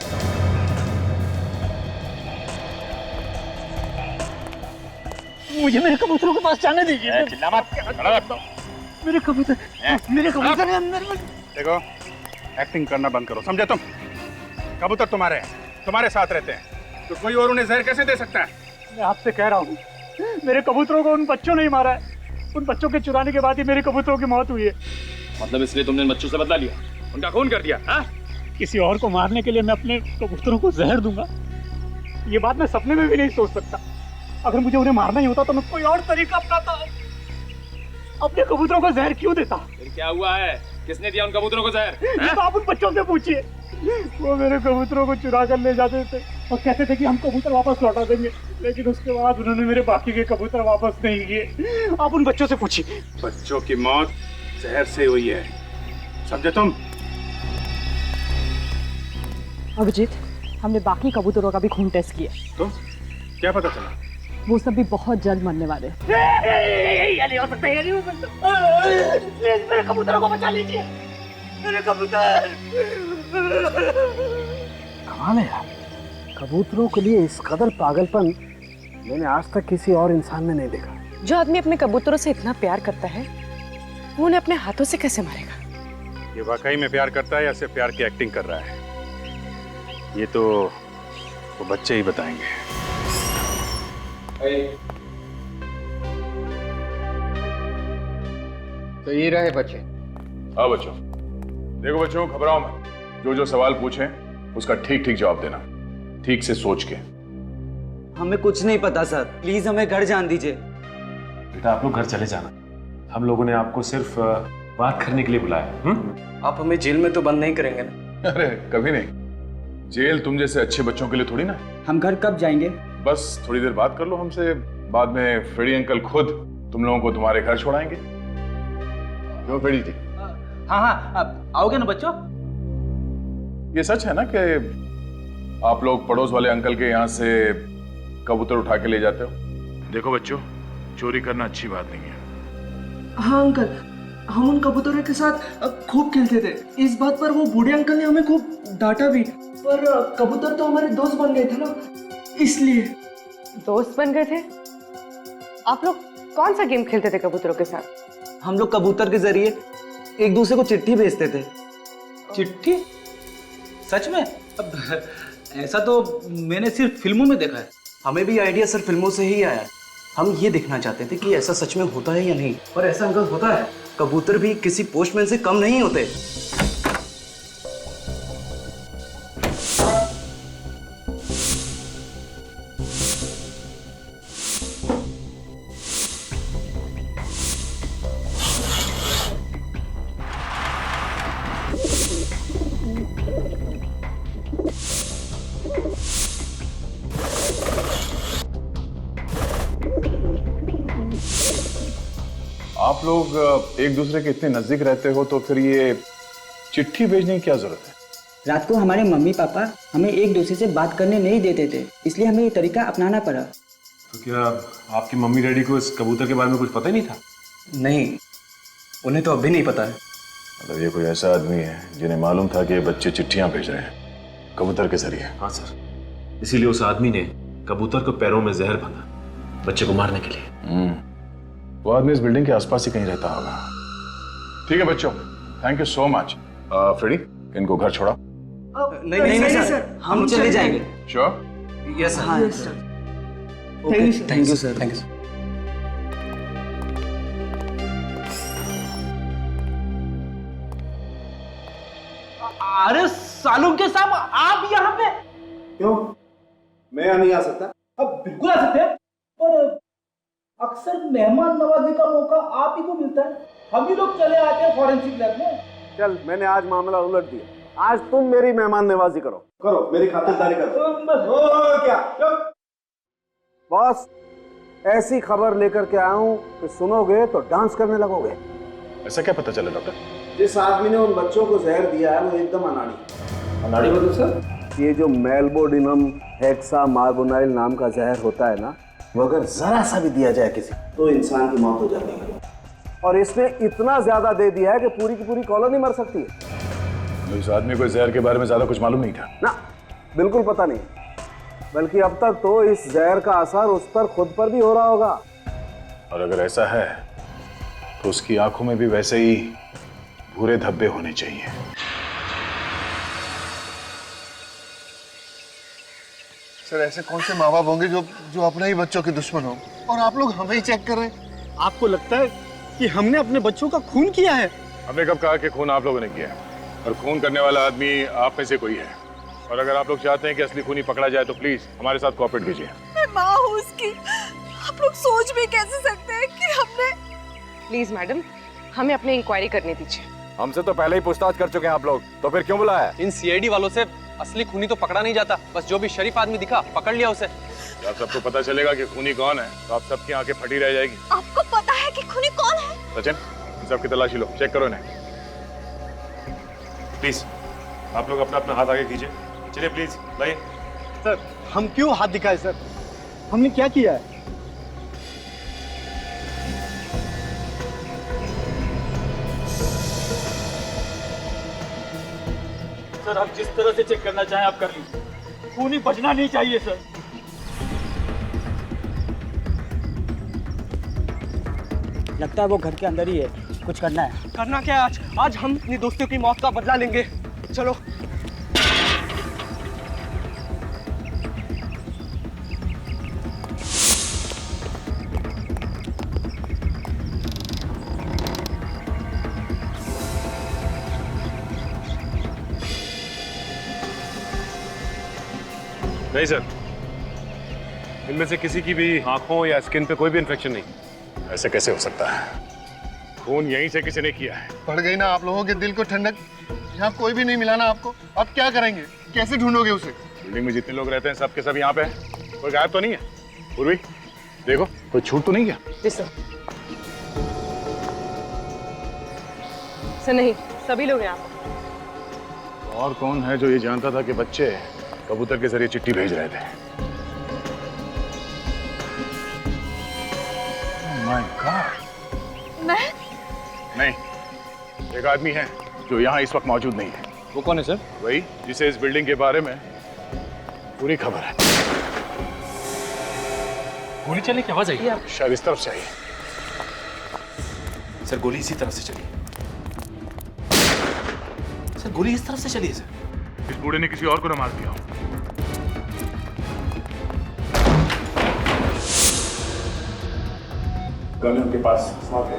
मुझे मेरे कबूतरों के पास जाने दीजिए। चिल्ला मत। मेरे कबूतर है अंदर। देखो, एक्टिंग करना बंद करो, समझे तुम? कबूतर तुम्हारे साथ रहते हैं, तो कोई और उन्हें जहर कैसे दे सकता है? मैं आपसे कह रहा हूँ, मेरे कबूतरों को उन बच्चों ने ही मारा है। उन बच्चों के चुराने के बाद ही मेरे कबूतरों की मौत हुई है। मतलब इसलिए तुमने इन बच्चों से बदला लिया, उनका खून कर दिया? हाँ? किसी और को मारने के लिए मैं अपने कबूतरों को जहर दूंगा, ये बात मैं सपने में भी नहीं सोच सकता। अगर मुझे उन्हें मारना ही होता तो मैं कोई और तरीका अपनाता। अपने कबूतरों को जहर क्यों देता? फिर क्या हुआ है? किसने दिया उन कबूतरों को जहर? ये तो आप उन बच्चों से पूछिए। वो मेरे कबूतरों को चुरा कर ले जाते थे और कहते थे कि हम कबूतर वापस लौटा देंगे, लेकिन उसके बाद उन्होंने मेरे बाकी के कबूतर वापस नहीं किए। आप उन बच्चों से पूछिए। बच्चों की मौत जहर से हुई है, समझे तुम? अभिजीत, हमने बाकी कबूतरों का भी खून टेस्ट किया। तो क्या पता चला? वो सब भी बहुत जल्द मरने वाले। ये नहीं हो सकता, ये नहीं हो सकता। प्लीज मेरे कबूतरों को बचा लीजिए, मेरे कबूतर। कमाल है यार, कबूतरों के लिए इस कदर पागलपन मैंने आज तक किसी और इंसान में नहीं देखा। जो आदमी अपने कबूतरों से इतना प्यार करता है, वो उन्हें अपने हाथों से कैसे मारेगा? ये वाकई में प्यार करता है या सिर्फ प्यार की एक्टिंग कर रहा है, ये तो वो बच्चे ही बताएंगे। तो ये रहे बच्चे। हाँ बच्चों, देखो बच्चों, घबराओ मत। जो सवाल पूछें उसका ठीक ठीक जवाब देना, ठीक से सोच के। हमें कुछ नहीं पता सर, प्लीज हमें घर जान दीजिए। बेटा आप लोग घर चले जाना, हम लोगों ने आपको सिर्फ बात करने के लिए बुलाया। आप हमें जेल में तो बंद नहीं करेंगे ना? अरे कभी नहीं, जेल तुम जैसे अच्छे बच्चों के लिए थोड़ी ना। हम घर कब जाएंगे? बस थोड़ी देर बात कर लो हमसे, बाद में फ्रेडी अंकल खुद तुम लोगों को तुम्हारे घर छोड़ाएंगे। क्यों फ्रेडी जी? हाँ, आओगे ना बच्चों? ये सच है ना कि आप लोग पड़ोस वाले अंकल के यहाँ से कबूतर उठा के ले जाते हो? देखो बच्चों, चोरी करना अच्छी बात नहीं है। हाँ अंकल, हम उन कबूतरों के साथ खूब खेलते थे। इस बात पर वो बूढ़े अंकल ने हमें खूब डांटा भी, पर कबूतर तो हमारे दोस्त बन गए थे ना, इसलिए। दोस्त बन गए थे? आप लोग कौन सा गेम खेलते थे कबूतरों के साथ? हम लोग कबूतर के जरिए एक दूसरे को चिट्ठी भेजते थे। चिट्ठी? सच में? अब ऐसा तो मैंने सिर्फ फिल्मों में देखा है। हमें भी आइडिया सर फिल्मों से ही आया। हम ये देखना चाहते थे कि ऐसा सच में होता है या नहीं। और ऐसा अंकल होता है, कबूतर भी किसी पोस्टमैन से कम नहीं होते। आप लोग एक दूसरे के इतने नजदीक रहते हो तो फिर ये चिट्ठी भेजने की क्या जरूरत है? रात को हमारे मम्मी पापा हमें एक दूसरे से बात करने नहीं देते थे, इसलिए हमें ये तरीका अपनाना पड़ा। तो क्या आपकी मम्मी डैडी को इस कबूतर के बारे में कुछ पता ही नहीं था? नहीं, उन्हें तो अभी नहीं पता है। मतलब ये कोई ऐसा आदमी है जिन्हें मालूम था कि ये बच्चे चिट्ठियां भेज रहे हैं कबूतर के जरिए? हाँ सर, इसीलिए उस आदमी ने कबूतर को पैरों में जहर भरा बच्चे को मारने के लिए। वो आदमी इस बिल्डिंग के आसपास ही कहीं रहता होगा। ठीक है बच्चों, thank you so much. Freddy, इनको घर छोड़ा। नहीं सर, हम चले जाएंगे। श्योर? Yes sir. हाँ sir. Thank you sir. Thank you. अरे सालूम के साहब, आप यहाँ पे? क्यों, मैं यहाँ नहीं आ सकता? अब बिल्कुल आ सकते हैं, पर अक्सर मेहमान नवाजी का मौका आप ही को मिलता है। हम ही लोग चले आते हैं फॉरेंसिक लैब में। चल, मैंने आज मामला उलट दिया। आज तुम मेरी मेहमान नवाजी करो, मेरी खातिरदारी करो। क्या बॉस, ऐसी खबर लेकर के आया हूँ कि सुनोगे तो डांस करने लगोगे। ऐसा क्या पता चला डॉक्टर? जिस आदमी ने उन बच्चों को जहर दिया है वो एकदम अनाड़ी। अनाड़ी मतलब सर? ये जो मेल्बोडिनम हेक्सा मार्बोनाइल नाम का जहर होता है ना, वो अगर जरा सा भी दिया जाए किसी तो इंसान की मौत हो जाती है। और इसने इतना ज्यादा दे दिया है कि पूरी की पूरी कॉलोनी मर सकती है। इस आदमी को जहर के बारे में ज्यादा कुछ मालूम नहीं था ना, बिल्कुल पता नहीं, बल्कि अब तक तो इस जहर का असर उस पर खुद पर भी हो रहा होगा। और अगर ऐसा है तो उसकी आंखों में भी वैसे ही भूरे धब्बे होने चाहिए। सर ऐसे कौन से माँ बाप होंगे जो अपने ही बच्चों के दुश्मन हो, और आप लोग हमें ही चेक कर रहे हैं। आपको लगता है कि हमने अपने बच्चों का खून किया है? हमने कब कहा कि खून आप लोगों ने किया है? और खून करने वाला आदमी आप में से कोई है। और अगर आप लोग चाहते हैं कि असली खूनी पकड़ा जाए तो प्लीज हमारे साथ कोऑपरेट कीजिए। मैं माँ हूँ उसकी, आप लोग सोच भी कैसे सकते हैं कि हमने। प्लीज मैडम, हमें अपनी इंक्वायरी करने दीजिए। हमसे तो पहले ही पूछताछ कर चुके हैं आप लोग, तो फिर क्यों बुलाया? इन सीआईडी वालों से असली खूनी तो पकड़ा नहीं जाता, बस जो भी शरीफ आदमी दिखा पकड़ लिया उसे। जब सबको पता चलेगा कि खूनी कौन है तो आप सबकी आंखें फटी रह जाएगी। आपको पता है कि खूनी कौन है? सचिन, इन सबकी तलाशी लो, चेक करो इन्हें। प्लीज आप लोग अपना अपना हाथ आगे कीजिए। चलिए प्लीज लाइए। सर हम क्यों हाथ दिखाए सर? हमने क्या किया है? सर आप जिस तरह से चेक करना चाहें आप कर लीजिए, खूनी बचना नहीं चाहिए सर। लगता है वो घर के अंदर ही है, कुछ करना है। करना क्या है आज हम अपनी दोस्तों की मौत का बदला लेंगे। चलो। नहीं सर, इनमें से किसी की भी आंखों या स्किन पे कोई भी इन्फेक्शन नहीं। ऐसे कैसे हो सकता है? खून यहीं से किसी ने किया है। पड़ गई ना आप लोगों के दिल को ठंडक। यहाँ कोई भी नहीं मिला ना आपको, अब क्या करेंगे? कैसे ढूंढोगे उसे? बिल्डिंग में जितने लोग रहते हैं सब के सब यहाँ पे हैं। कोई गायब तो नहीं है? पूर्वी देखो, कोई छूट तो नहीं गया? जी सर। सर नहीं, सभी लोग यहाँ पर। और कौन है जो ये जानता था कि बच्चे कबूतर के जरिए चिट्ठी भेज रहे थे? My God. मैं? नहीं, एक आदमी है जो यहाँ इस वक्त मौजूद नहीं है। वो कौन है सर? वही जिसे इस बिल्डिंग के बारे में पूरी खबर है। गोली चलने की आवाज आई। शायद इस तरफ से आई। सर गोली इसी तरफ से चली। सर गोली इस तरफ से चली है सर। इस बूढ़े ने किसी और को न मार दिया हो। गन उनके पास मौत है।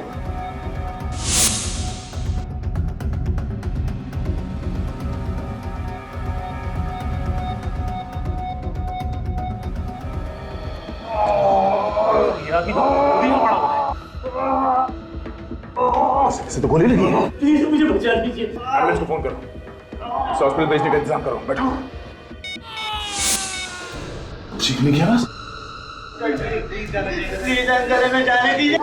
अभी तो पड़ा हुआ है। इसे तो गोली लगी है। प्लीज मुझे बचा लीजिए। एम्बुलेंस को फोन करो, इसे हॉस्पिटल भेजने का इंतजाम करो। बैठो। चीखने की आवाज? जंगल में जाने दीजिए।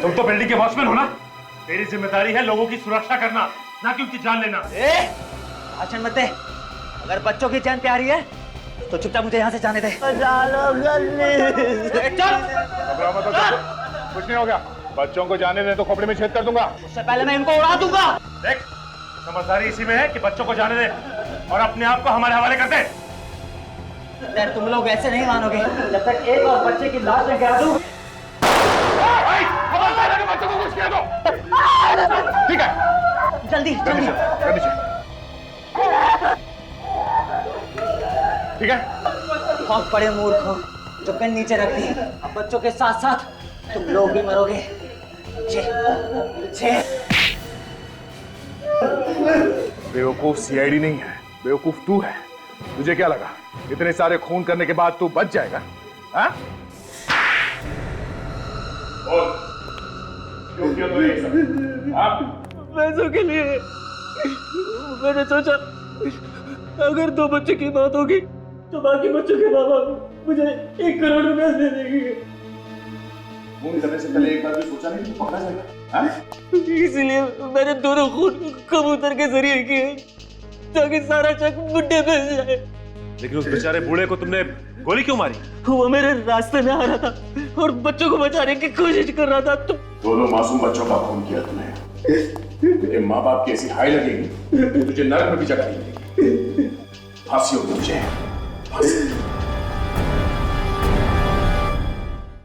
तुम तो बिल्डिंग के वॉचमैन हो ना? तेरी जिम्मेदारी है लोगों की सुरक्षा करना, ना कि उनकी जान लेना। भाषण मत दे। अगर बच्चों की जान प्यारी है तो चुपचाप मुझे यहाँ से जाने दे। कुछ नहीं हो गया। बच्चों को जाने दे तो खोपड़ी में छेद कर दूंगा। उससे पहले मैं इनको उड़ा दूंगा। देख, समझदारी इसी में है कि बच्चों को जाने दे और अपने आप को हमारे हवाले कर दे। यार तुम लोग ऐसे नहीं मानोगे जब तक एक और बच्चे की लाश में गिरा दूं। बच्चों को कुछ किया तो ठीक है। जल्दी जल्दी ठीक है। बहुत बड़े मूर्ख हो जो पेन नीचे रख दी। अब बच्चों के साथ साथ तुम लोग भी मरोगे। बेवकूफ सीआईडी नहीं है, बेवकूफ तू है। तुझे क्या लगा इतने सारे खून करने के बाद तू बच जाएगा? हाँ? पैसों के लिए मैंने सोचा अगर 2 बच्चे की मौत होगी तो बाकी बच्चों के माँ बाप मुझे 1 करोड़ रुपया दे देंगे। खून करने से पहले एक बार भी सोचा नहीं कि पकड़ा जाएगा? इसलिए मैंने दोनों खून कबूतर के जरिए किए ताकि सारा शक बुड्ढे पे जाए। लेकिन उस बेचारे बूढ़े को तुमने गोली क्यों मारी? वो मेरे रास्ते में आ रहा था और बच्चों को बचाने की कोशिश कर रहा था। दोनों मासूम बच्चों का खून किया तुमने, तेरे माँ बाप की ऐसी हाय लगेगी तुझे नरक में भी जगह नहीं मिलेगी। फांसी होगी तुझे, फांसी।